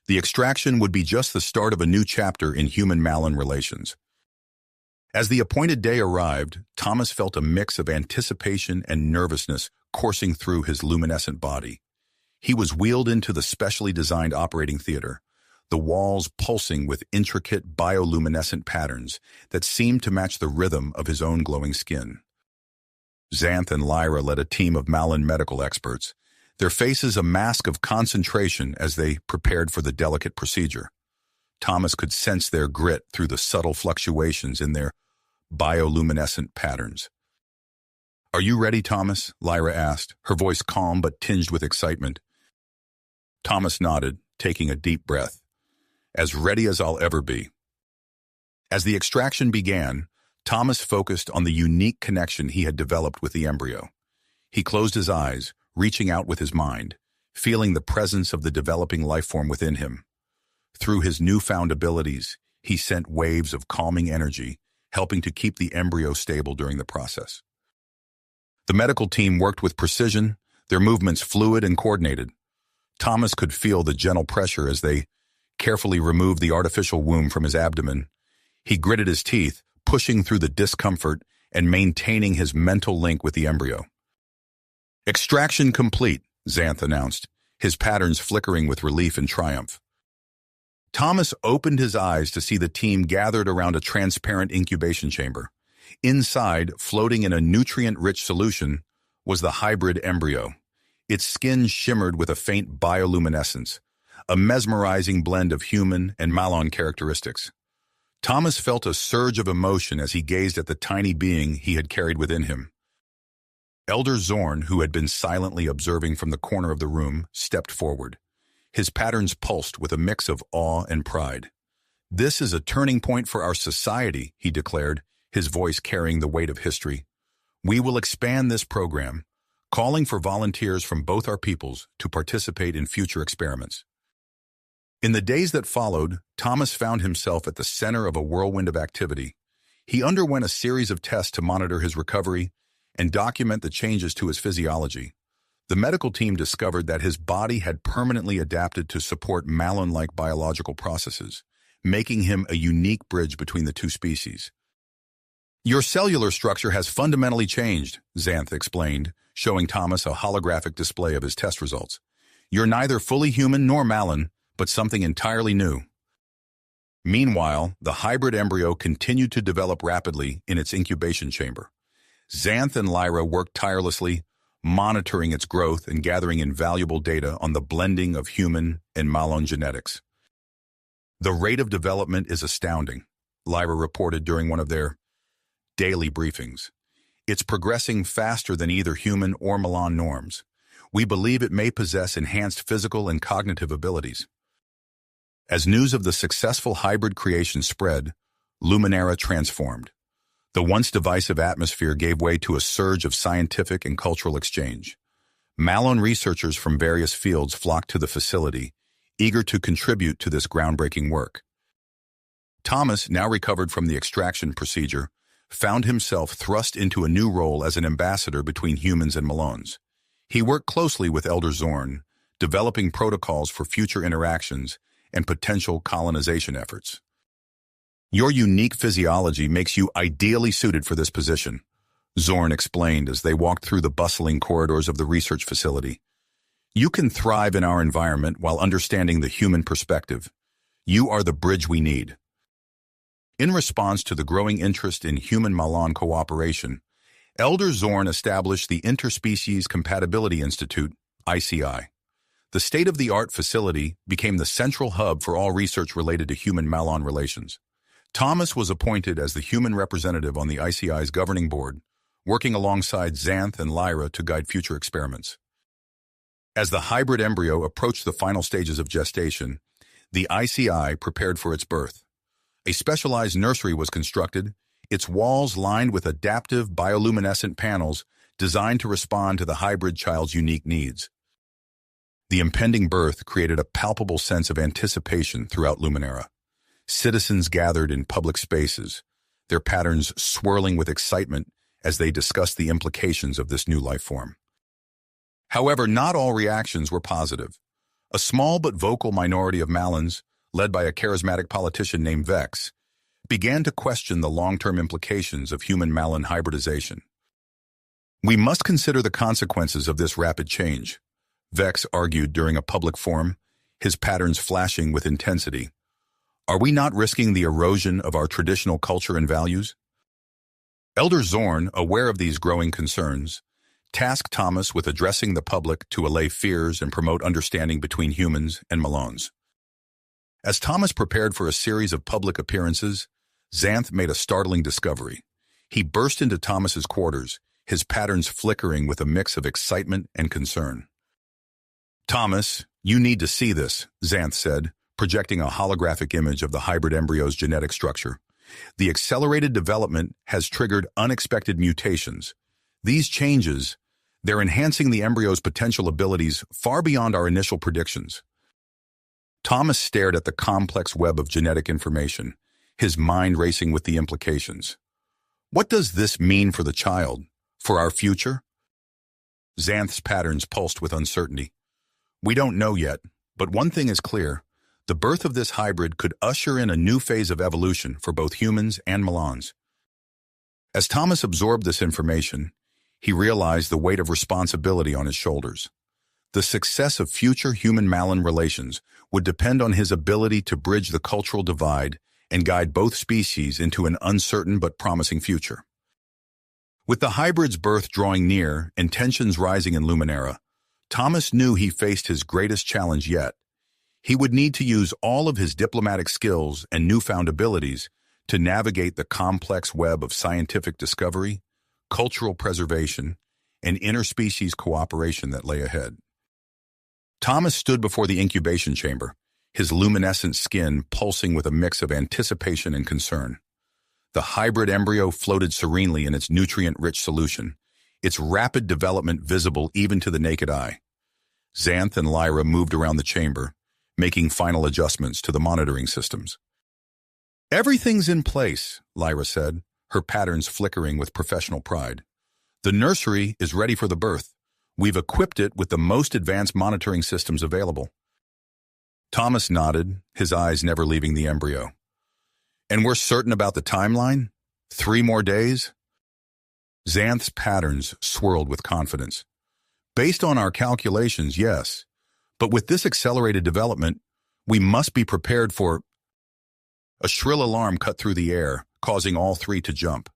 The extraction would be just the start of a new chapter in human-Malan relations. As the appointed day arrived, Thomas felt a mix of anticipation and nervousness coursing through his luminescent body. He was wheeled into the specially designed operating theater, the walls pulsing with intricate bioluminescent patterns that seemed to match the rhythm of his own glowing skin. Xanth and Lyra led a team of Malan medical experts, their faces a mask of concentration as they prepared for the delicate procedure. Thomas could sense their grit through the subtle fluctuations in their bioluminescent patterns. "Are you ready, Thomas?" Lyra asked, her voice calm but tinged with excitement. Thomas nodded, taking a deep breath. "As ready as I'll ever be." As the extraction began, Thomas focused on the unique connection he had developed with the embryo. He closed his eyes, reaching out with his mind, feeling the presence of the developing life form within him. Through his newfound abilities, he sent waves of calming energy, helping to keep the embryo stable during the process. The medical team worked with precision, their movements fluid and coordinated. Thomas could feel the gentle pressure as they carefully removed the artificial womb from his abdomen. He gritted his teeth, pushing through the discomfort and maintaining his mental link with the embryo. "Extraction complete," Xanth announced, his patterns flickering with relief and triumph. Thomas opened his eyes to see the team gathered around a transparent incubation chamber. Inside, floating in a nutrient-rich solution, was the hybrid embryo. Its skin shimmered with a faint bioluminescence, a mesmerizing blend of human and Malan characteristics. Thomas felt a surge of emotion as he gazed at the tiny being he had carried within him. Elder Zorn, who had been silently observing from the corner of the room, stepped forward. His patterns pulsed with a mix of awe and pride. "This is a turning point for our society," he declared, his voice carrying the weight of history. "We will expand this program, calling for volunteers from both our peoples to participate in future experiments." In the days that followed, Thomas found himself at the center of a whirlwind of activity. He underwent a series of tests to monitor his recovery and document the changes to his physiology. The medical team discovered that his body had permanently adapted to support Malan-like biological processes, making him a unique bridge between the two species. "Your cellular structure has fundamentally changed," Xanth explained, showing Thomas a holographic display of his test results. "You're neither fully human nor Malan, but something entirely new." Meanwhile, the hybrid embryo continued to develop rapidly in its incubation chamber. Xanth and Lyra worked tirelessly, monitoring its growth and gathering invaluable data on the blending of human and Malan genetics. "The rate of development is astounding," Lyra reported during one of their daily briefings. "It's progressing faster than either human or Malan norms. We believe it may possess enhanced physical and cognitive abilities." As news of the successful hybrid creation spread, Luminara transformed. The once divisive atmosphere gave way to a surge of scientific and cultural exchange. Malan researchers from various fields flocked to the facility, eager to contribute to this groundbreaking work. Thomas, now recovered from the extraction procedure, found himself thrust into a new role as an ambassador between humans and Malans. He worked closely with Elder Zorn, developing protocols for future interactions and potential colonization efforts. "Your unique physiology makes you ideally suited for this position," Zorn explained as they walked through the bustling corridors of the research facility. "You can thrive in our environment while understanding the human perspective. You are the bridge we need." In response to the growing interest in human-Malan cooperation, Elder Zorn established the Interspecies Compatibility Institute, ICI. The state-of-the-art facility became the central hub for all research related to human-Malan relations. Thomas was appointed as the human representative on the ICI's governing board, working alongside Xanth and Lyra to guide future experiments. As the hybrid embryo approached the final stages of gestation, the ICI prepared for its birth. A specialized nursery was constructed, its walls lined with adaptive bioluminescent panels designed to respond to the hybrid child's unique needs. The impending birth created a palpable sense of anticipation throughout Luminera. Citizens gathered in public spaces, their patterns swirling with excitement as they discussed the implications of this new life form. However, not all reactions were positive. A small but vocal minority of Malins, led by a charismatic politician named Vex, began to question the long-term implications of human-Malin hybridization. "We must consider the consequences of this rapid change," Vex argued during a public forum, his patterns flashing with intensity. "Are we not risking the erosion of our traditional culture and values?" Elder Zorn, aware of these growing concerns, tasked Thomas with addressing the public to allay fears and promote understanding between humans and Malons. As Thomas prepared for a series of public appearances, Xanth made a startling discovery. He burst into Thomas's quarters, his patterns flickering with a mix of excitement and concern. "Thomas, you need to see this," Xanth said, projecting a holographic image of the hybrid embryo's genetic structure. "The accelerated development has triggered unexpected mutations. These changes, they're enhancing the embryo's potential abilities far beyond our initial predictions." Thomas stared at the complex web of genetic information, his mind racing with the implications. What does this mean for the child? For our future? Xanth's patterns pulsed with uncertainty. "We don't know yet, but one thing is clear. The birth of this hybrid could usher in a new phase of evolution for both humans and Malons." As Thomas absorbed this information, he realized the weight of responsibility on his shoulders. The success of future human-Malin relations would depend on his ability to bridge the cultural divide and guide both species into an uncertain but promising future. With the hybrid's birth drawing near and tensions rising in Luminera, Thomas knew he faced his greatest challenge yet. He would need to use all of his diplomatic skills and newfound abilities to navigate the complex web of scientific discovery, cultural preservation, and interspecies cooperation that lay ahead. Thomas stood before the incubation chamber, his luminescent skin pulsing with a mix of anticipation and concern. The hybrid embryo floated serenely in its nutrient-rich solution, its rapid development visible even to the naked eye. Xanth and Lyra moved around the chamber, making final adjustments to the monitoring systems. "Everything's in place," Lyra said, her patterns flickering with professional pride. "The nursery is ready for the birth. We've equipped it with the most advanced monitoring systems available." Thomas nodded, his eyes never leaving the embryo. "And we're certain about the timeline? 3 more days?" Xanth's patterns swirled with confidence. "Based on our calculations, yes. But with this accelerated development, we must be prepared for—" A shrill alarm cut through the air, causing all 3 to jump.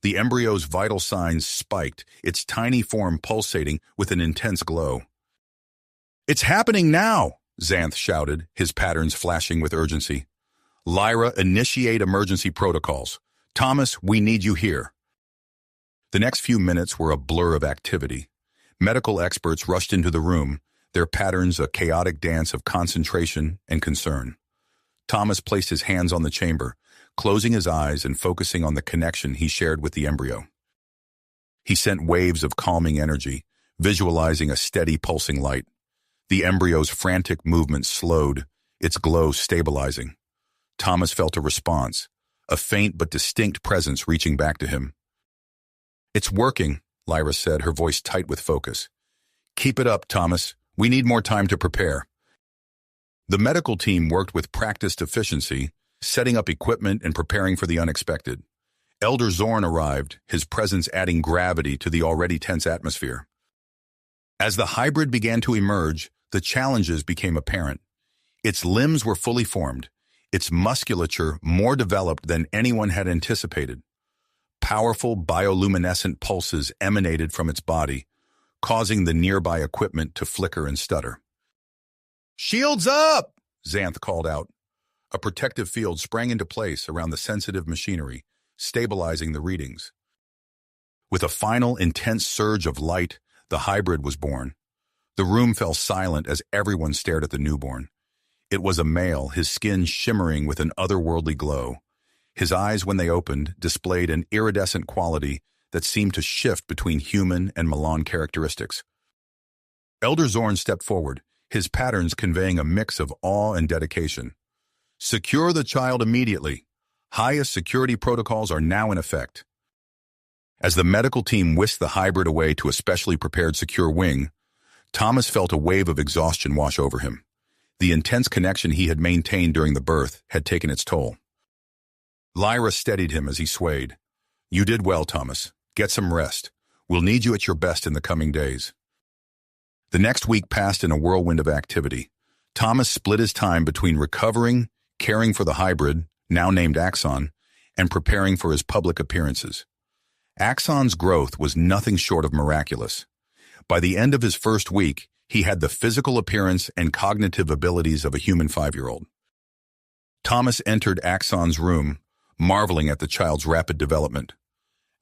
The embryo's vital signs spiked, its tiny form pulsating with an intense glow. "It's happening now!" Xanth shouted, his patterns flashing with urgency. "Lyra, initiate emergency protocols. Thomas, we need you here." The next few minutes were a blur of activity. Medical experts rushed into the room, their patterns a chaotic dance of concentration and concern. Thomas placed his hands on the chamber, closing his eyes and focusing on the connection he shared with the embryo. He sent waves of calming energy, visualizing a steady pulsing light. The embryo's frantic movements slowed, its glow stabilizing. Thomas felt a response, a faint but distinct presence reaching back to him. "It's working," Lyra said, her voice tight with focus. "Keep it up, Thomas. We need more time to prepare." The medical team worked with practiced efficiency, setting up equipment and preparing for the unexpected. Elder Zorn arrived, his presence adding gravity to the already tense atmosphere. As the hybrid began to emerge, the challenges became apparent. Its limbs were fully formed, its musculature more developed than anyone had anticipated. Powerful bioluminescent pulses emanated from its body, causing the nearby equipment to flicker and stutter. "Shields up!" Xanth called out. A protective field sprang into place around the sensitive machinery, stabilizing the readings. With a final intense surge of light, the hybrid was born. The room fell silent as everyone stared at the newborn. It was a male, his skin shimmering with an otherworldly glow, His eyes, when they opened, displayed an iridescent quality that seemed to shift between human and Milan characteristics. Elder Zorn stepped forward, his patterns conveying a mix of awe and dedication. Secure the child immediately. Highest security protocols are now in effect. As the medical team whisked the hybrid away to a specially prepared secure wing, Thomas felt a wave of exhaustion wash over him. The intense connection he had maintained during the birth had taken its toll. Lyra steadied him as he swayed. You did well, Thomas. Get some rest. We'll need you at your best in the coming days. The next week passed in a whirlwind of activity. Thomas split his time between recovering, caring for the hybrid, now named Axon, and preparing for his public appearances. Axon's growth was nothing short of miraculous. By the end of his first week, he had the physical appearance and cognitive abilities of a human 5-year-old. Thomas entered Axon's room, marveling at the child's rapid development.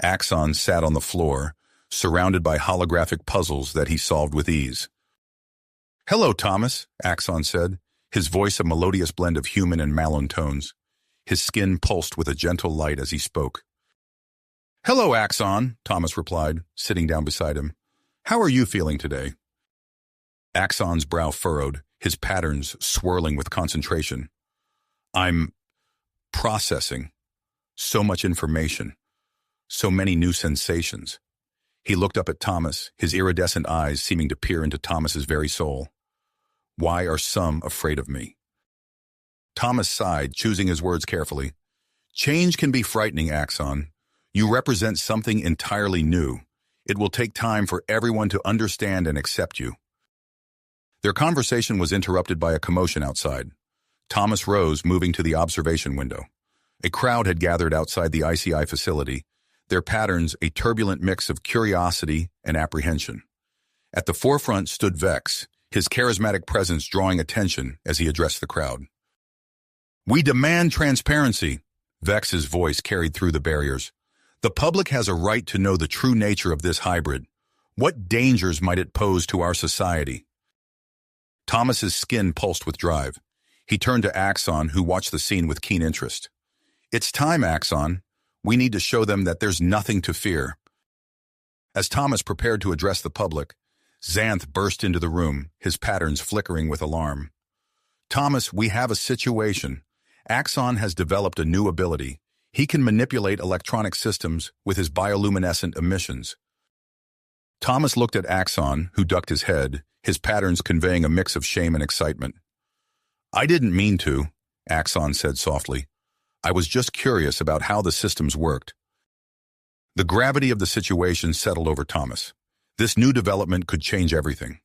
Axon sat on the floor, surrounded by holographic puzzles that he solved with ease. Hello, Thomas, Axon said, his voice a melodious blend of human and Malon tones. His skin pulsed with a gentle light as he spoke. Hello, Axon, Thomas replied, sitting down beside him. How are you feeling today? Axon's brow furrowed, his patterns swirling with concentration. I'm processing. So much information. So many new sensations. He looked up at Thomas, his iridescent eyes seeming to peer into Thomas's very soul. Why are some afraid of me? Thomas sighed, choosing his words carefully. Change can be frightening, Axon. You represent something entirely new. It will take time for everyone to understand and accept you. Their conversation was interrupted by a commotion outside. Thomas rose, moving to the observation window. A crowd had gathered outside the ICI facility, their patterns a turbulent mix of curiosity and apprehension. At the forefront stood Vex, his charismatic presence drawing attention as he addressed the crowd. We demand transparency, Vex's voice carried through the barriers. The public has a right to know the true nature of this hybrid. What dangers might it pose to our society? Thomas's skin pulsed with drive. He turned to Axon, who watched the scene with keen interest. It's time, Axon. We need to show them that there's nothing to fear. As Thomas prepared to address the public, Xanth burst into the room, his patterns flickering with alarm. Thomas, we have a situation. Axon has developed a new ability. He can manipulate electronic systems with his bioluminescent emissions. Thomas looked at Axon, who ducked his head, his patterns conveying a mix of shame and excitement. I didn't mean to, Axon said softly. I was just curious about how the systems worked. The gravity of the situation settled over Thomas. This new development could change everything.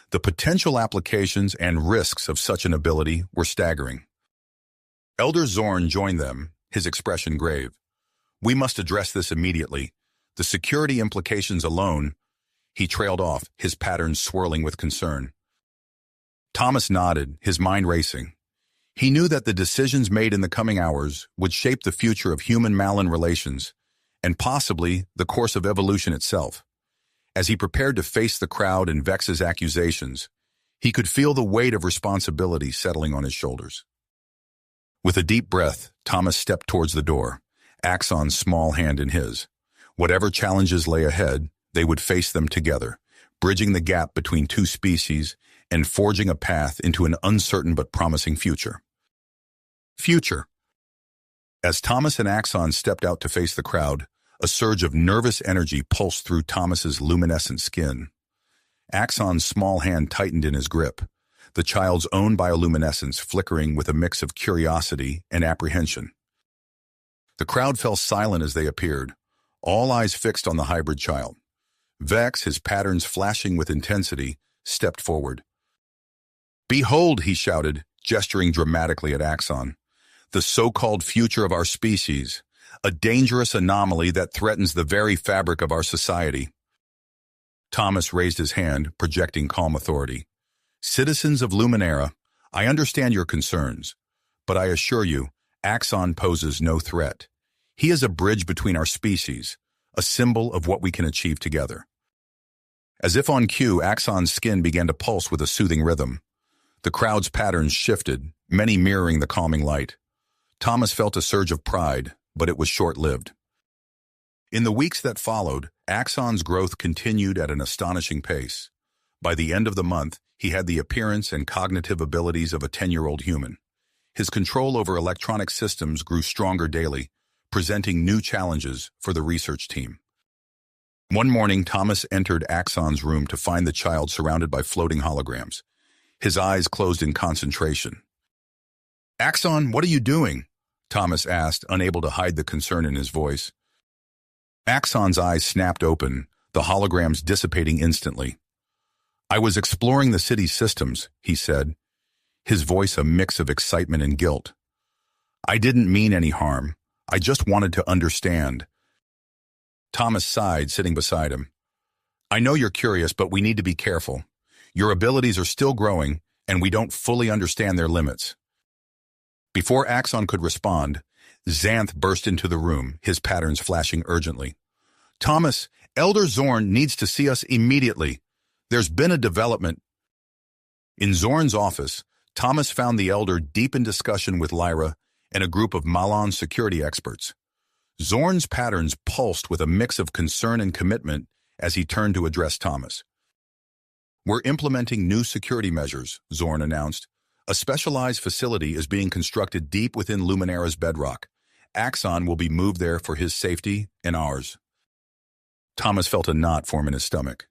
The potential applications and risks of such an ability were staggering. Elder Zorn joined them, his expression grave. We must address this immediately. The security implications alone. He trailed off, his patterns swirling with concern. Thomas nodded, his mind racing. He knew that the decisions made in the coming hours would shape the future of human-Malin relations, and possibly the course of evolution itself. As he prepared to face the crowd and Vex's accusations, he could feel the weight of responsibility settling on his shoulders. With a deep breath, Thomas stepped towards the door, Axon's small hand in his. Whatever challenges lay ahead, they would face them together, bridging the gap between two species and forging a path into an uncertain but promising future. As Thomas and Axon stepped out to face the crowd, a surge of nervous energy pulsed through Thomas's luminescent skin. Axon's small hand tightened in his grip, the child's own bioluminescence flickering with a mix of curiosity and apprehension. The crowd fell silent as they appeared, all eyes fixed on the hybrid child. Vex, his patterns flashing with intensity, stepped forward. Behold, he shouted, gesturing dramatically at Axon, the so-called future of our species, a dangerous anomaly that threatens the very fabric of our society. Thomas raised his hand, projecting calm authority. Citizens of Luminera, I understand your concerns, but I assure you, Axon poses no threat. He is a bridge between our species, a symbol of what we can achieve together. As if on cue, Axon's skin began to pulse with a soothing rhythm. The crowd's patterns shifted, many mirroring the calming light. Thomas felt a surge of pride, but it was short-lived. In the weeks that followed, Axon's growth continued at an astonishing pace. By the end of the month, he had the appearance and cognitive abilities of a 10-year-old human. His control over electronic systems grew stronger daily, presenting new challenges for the research team. One morning, Thomas entered Axon's room to find the child surrounded by floating holograms. His eyes closed in concentration. "Axon, what are you doing?" Thomas asked, unable to hide the concern in his voice. Axon's eyes snapped open, the holograms dissipating instantly. "I was exploring the city's systems," he said, his voice a mix of excitement and guilt. "I didn't mean any harm. I just wanted to understand." Thomas sighed, sitting beside him. "I know you're curious, but we need to be careful. Your abilities are still growing, and we don't fully understand their limits." Before Axon could respond, Xanth burst into the room, his patterns flashing urgently. "Thomas, Elder Zorn needs to see us immediately. There's been a development." In Zorn's office, Thomas found the Elder deep in discussion with Lyra and a group of Malon security experts. Zorn's patterns pulsed with a mix of concern and commitment as he turned to address Thomas. "We're implementing new security measures," Zorn announced. "A specialized facility is being constructed deep within Luminara's bedrock. Axon will be moved there for his safety and ours." Thomas felt a knot form in his stomach.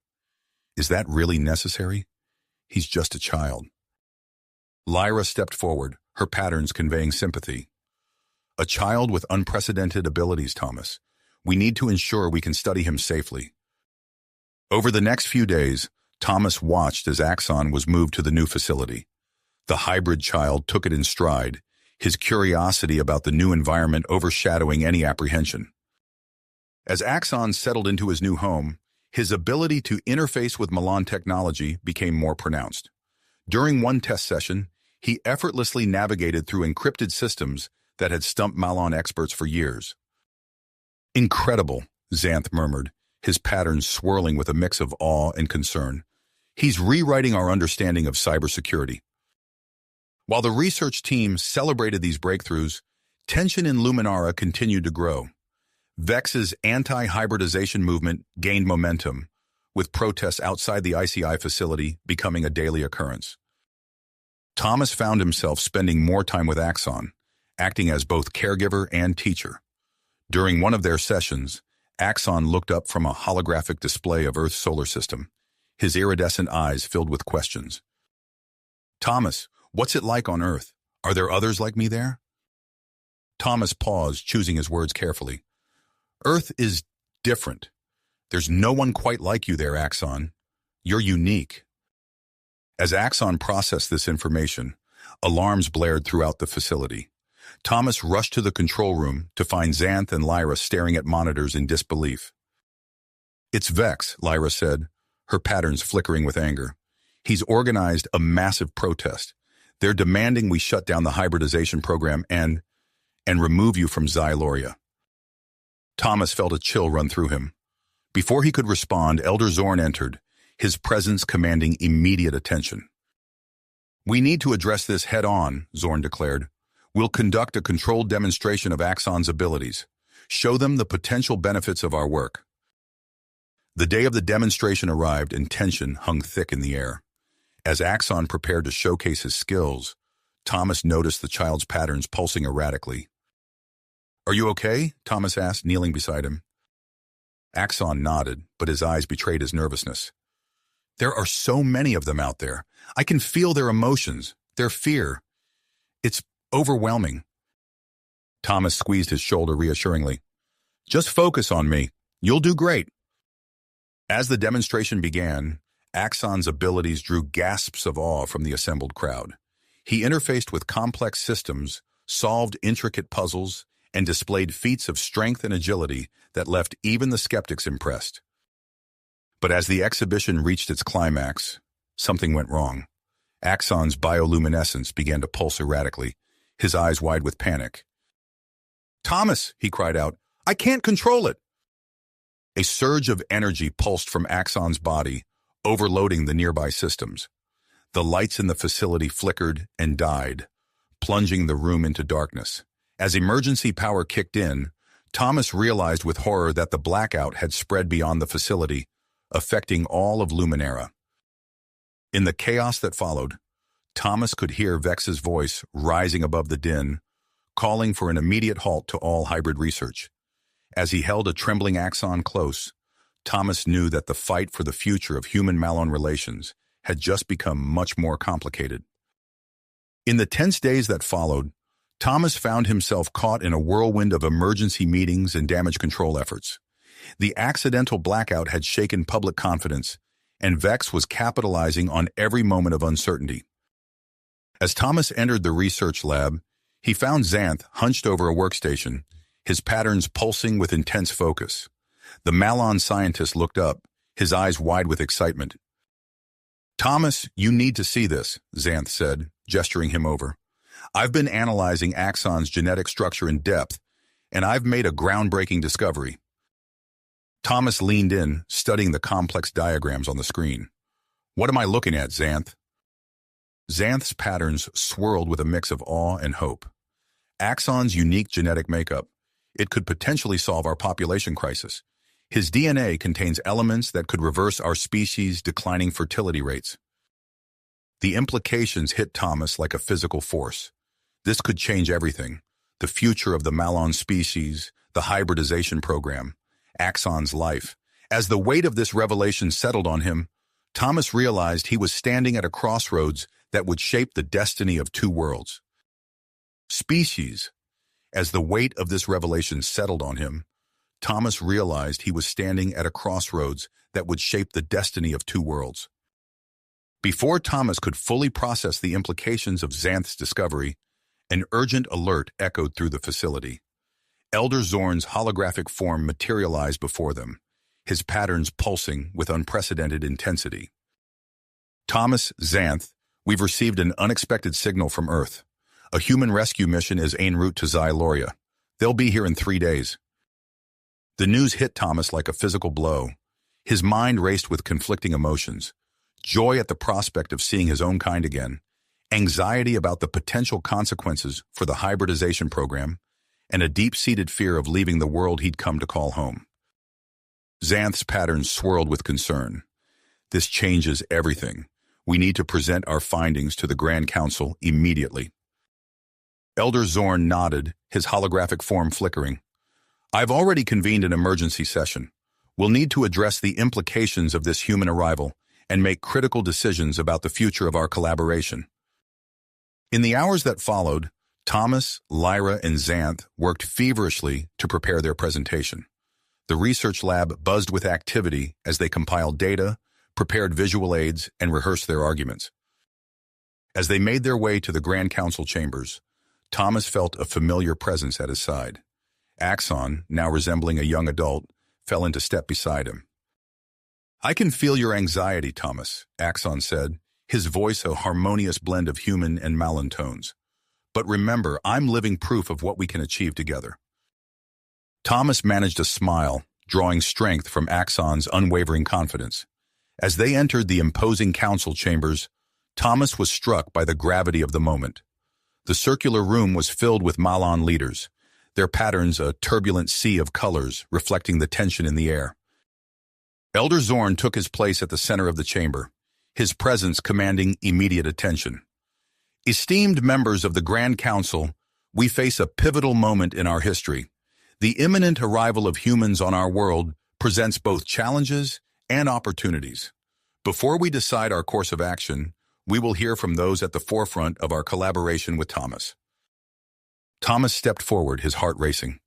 Is that really necessary? He's just a child. Lyra stepped forward, her patterns conveying sympathy. "A child with unprecedented abilities, Thomas. We need to ensure we can study him safely." Over the next few days, Thomas watched as Axon was moved to the new facility. The hybrid child took it in stride, his curiosity about the new environment overshadowing any apprehension. As Axon settled into his new home, his ability to interface with Malon technology became more pronounced. During one test session, he effortlessly navigated through encrypted systems that had stumped Malon experts for years. "Incredible," Xanth murmured, his patterns swirling with a mix of awe and concern. "He's rewriting our understanding of cybersecurity." While the research team celebrated these breakthroughs, tension in Luminara continued to grow. Vex's anti-hybridization movement gained momentum, with protests outside the ICI facility becoming a daily occurrence. Thomas found himself spending more time with Axon, acting as both caregiver and teacher. During one of their sessions, Axon looked up from a holographic display of Earth's solar system, his iridescent eyes filled with questions. "Thomas, what's it like on Earth? Are there others like me there?" Thomas paused, choosing his words carefully. "Earth is different. There's no one quite like you there, Axon. You're unique." As Axon processed this information, alarms blared throughout the facility. Thomas rushed to the control room to find Xanth and Lyra staring at monitors in disbelief. "It's Vex," Lyra said, her patterns flickering with anger. "He's organized a massive protest. They're demanding we shut down the hybridization program and remove you from Xyloria." Thomas felt a chill run through him. Before he could respond, Elder Zorn entered, his presence commanding immediate attention. "We need to address this head-on," Zorn declared. "We'll conduct a controlled demonstration of Axon's abilities. Show them the potential benefits of our work." The day of the demonstration arrived and tension hung thick in the air. As Axon prepared to showcase his skills, Thomas noticed the child's patterns pulsing erratically. "Are you okay?" Thomas asked, kneeling beside him. Axon nodded, but his eyes betrayed his nervousness. "There are so many of them out there. I can feel their emotions, their fear. It's overwhelming." Thomas squeezed his shoulder reassuringly. "Just focus on me. You'll do great." As the demonstration began, Axon's abilities drew gasps of awe from the assembled crowd. He interfaced with complex systems, solved intricate puzzles, and displayed feats of strength and agility that left even the skeptics impressed. But as the exhibition reached its climax, something went wrong. Axon's bioluminescence began to pulse erratically, his eyes wide with panic. "Thomas," he cried out, "I can't control it." A surge of energy pulsed from Axon's body, overloading the nearby systems. The lights in the facility flickered and died, plunging the room into darkness. As emergency power kicked in, Thomas realized with horror that the blackout had spread beyond the facility, affecting all of Luminera. In the chaos that followed, Thomas could hear Vex's voice rising above the din, calling for an immediate halt to all hybrid research. As he held a trembling Axon close, Thomas knew that the fight for the future of human-Malon relations had just become much more complicated. In the tense days that followed, Thomas found himself caught in a whirlwind of emergency meetings and damage control efforts. The accidental blackout had shaken public confidence, and Vex was capitalizing on every moment of uncertainty. As Thomas entered the research lab, he found Xanth hunched over a workstation, his patterns pulsing with intense focus. The Malon scientist looked up, his eyes wide with excitement. "Thomas, you need to see this," Xanth said, gesturing him over. "I've been analyzing Axon's genetic structure in depth, and I've made a groundbreaking discovery." Thomas leaned in, studying the complex diagrams on the screen. "What am I looking at, Xanth?" Xanth's patterns swirled with a mix of awe and hope. Axon's unique genetic makeup. It could potentially solve our population crisis. His DNA contains elements that could reverse our species' declining fertility rates. The implications hit Thomas like a physical force. This could change everything: the future of the Malon species, the hybridization program, Axon's life. As the weight of this revelation settled on him, Thomas realized he was standing at a crossroads that would shape the destiny of two worlds. Species. As the weight of this revelation settled on him, Thomas realized he was standing at a crossroads that would shape the destiny of two worlds. Before Thomas could fully process the implications of Xanth's discovery, an urgent alert echoed through the facility. Elder Zorn's holographic form materialized before them, his patterns pulsing with unprecedented intensity. "Thomas, Xanth, we've received an unexpected signal from Earth. A human rescue mission is en route to Xyloria. They'll be here in 3 days." The news hit Thomas like a physical blow. His mind raced with conflicting emotions: joy at the prospect of seeing his own kind again, anxiety about the potential consequences for the hybridization program, and a deep-seated fear of leaving the world he'd come to call home. Xanth's patterns swirled with concern. "This changes everything. We need to present our findings to the Grand Council immediately." Elder Zorn nodded, his holographic form flickering. "I've already convened an emergency session. We'll need to address the implications of this human arrival and make critical decisions about the future of our collaboration." In the hours that followed, Thomas, Lyra, and Xanth worked feverishly to prepare their presentation. The research lab buzzed with activity as they compiled data, prepared visual aids, and rehearsed their arguments. As they made their way to the Grand Council chambers, Thomas felt a familiar presence at his side. Axon, now resembling a young adult, fell into step beside him. "I can feel your anxiety, Thomas," Axon said, his voice a harmonious blend of human and Malon tones. "But remember, I'm living proof of what we can achieve together." Thomas managed a smile, drawing strength from Axon's unwavering confidence. As they entered the imposing council chambers, Thomas was struck by the gravity of the moment. The circular room was filled with Malon leaders, their patterns a turbulent sea of colors reflecting the tension in the air. Elder Zorn took his place at the center of the chamber, his presence commanding immediate attention. "Esteemed members of the Grand Council, we face a pivotal moment in our history. The imminent arrival of humans on our world presents both challenges and opportunities. Before we decide our course of action, we will hear from those at the forefront of our collaboration with Thomas." Thomas stepped forward, his heart racing.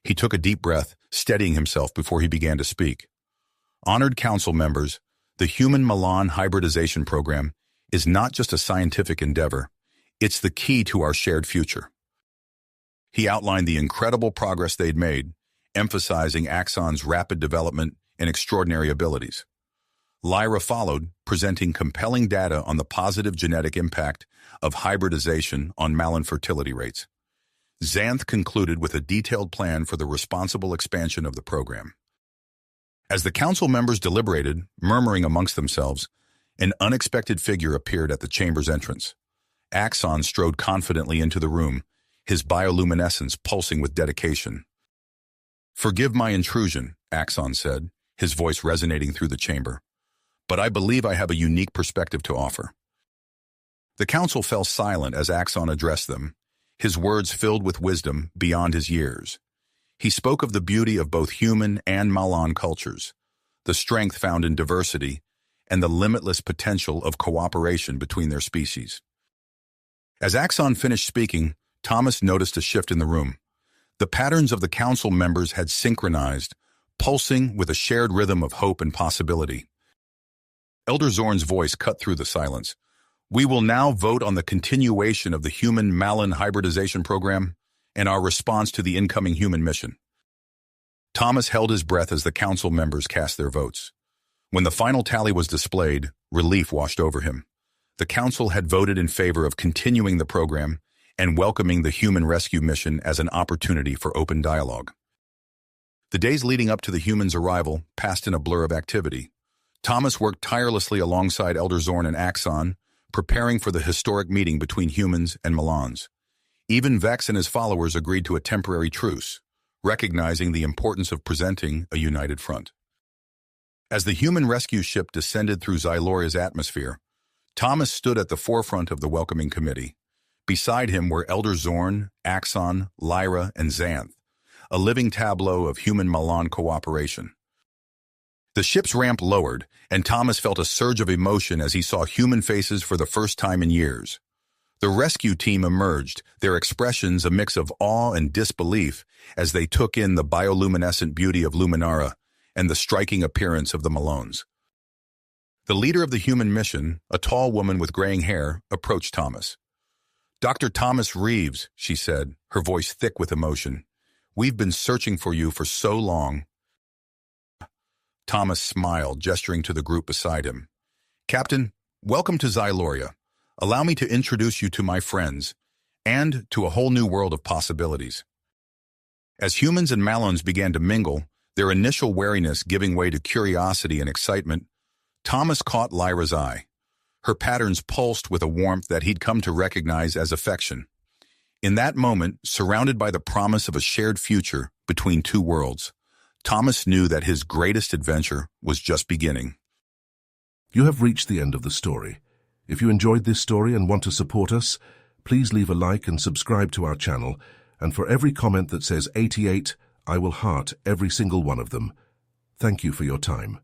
He took a deep breath, steadying himself before he began to speak. "Honored council members, the Human Malon Hybridization Program is not just a scientific endeavor, it's the key to our shared future." He outlined the incredible progress they'd made, emphasizing Axon's rapid development and extraordinary abilities. Lyra followed, presenting compelling data on the positive genetic impact of hybridization on Malon fertility rates. Xanth concluded with a detailed plan for the responsible expansion of the program. As the council members deliberated, murmuring amongst themselves, an unexpected figure appeared at the chamber's entrance. Axon strode confidently into the room, his bioluminescence pulsing with dedication. "Forgive my intrusion," Axon said, his voice resonating through the chamber. "But I believe I have a unique perspective to offer." The council fell silent as Axon addressed them, his words filled with wisdom beyond his years. He spoke of the beauty of both human and Malan cultures, the strength found in diversity, and the limitless potential of cooperation between their species. As Axon finished speaking, Thomas noticed a shift in the room. The patterns of the council members had synchronized, pulsing with a shared rhythm of hope and possibility. Elder Zorn's voice cut through the silence. "We will now vote on the continuation of the human Malan hybridization program and our response to the incoming human mission." Thomas held his breath as the council members cast their votes. When the final tally was displayed, relief washed over him. The council had voted in favor of continuing the program and welcoming the human rescue mission as an opportunity for open dialogue. The days leading up to the humans' arrival passed in a blur of activity. Thomas worked tirelessly alongside Elder Zorn and Axon, preparing for the historic meeting between humans and Malans. Even Vex and his followers agreed to a temporary truce, recognizing the importance of presenting a united front. As the human rescue ship descended through Xyloria's atmosphere, Thomas stood at the forefront of the welcoming committee. Beside him were Elder Zorn, Axon, Lyra, and Xanth, a living tableau of human Malan cooperation. The ship's ramp lowered, and Thomas felt a surge of emotion as he saw human faces for the first time in years. The rescue team emerged, their expressions a mix of awe and disbelief as they took in the bioluminescent beauty of Luminara and the striking appearance of the Malones. The leader of the human mission, a tall woman with graying hair, approached Thomas. "Dr. Thomas Reeves," she said, her voice thick with emotion. "We've been searching for you for so long." Thomas smiled, gesturing to the group beside him. "Captain, welcome to Xyloria. Allow me to introduce you to my friends, and to a whole new world of possibilities." As humans and Malons began to mingle, their initial wariness giving way to curiosity and excitement, Thomas caught Lyra's eye. Her patterns pulsed with a warmth that he'd come to recognize as affection. In that moment, surrounded by the promise of a shared future between two worlds, Thomas knew that his greatest adventure was just beginning. You have reached the end of the story. If you enjoyed this story and want to support us, please leave a like and subscribe to our channel, and for every comment that says 88, I will heart every single one of them. Thank you for your time.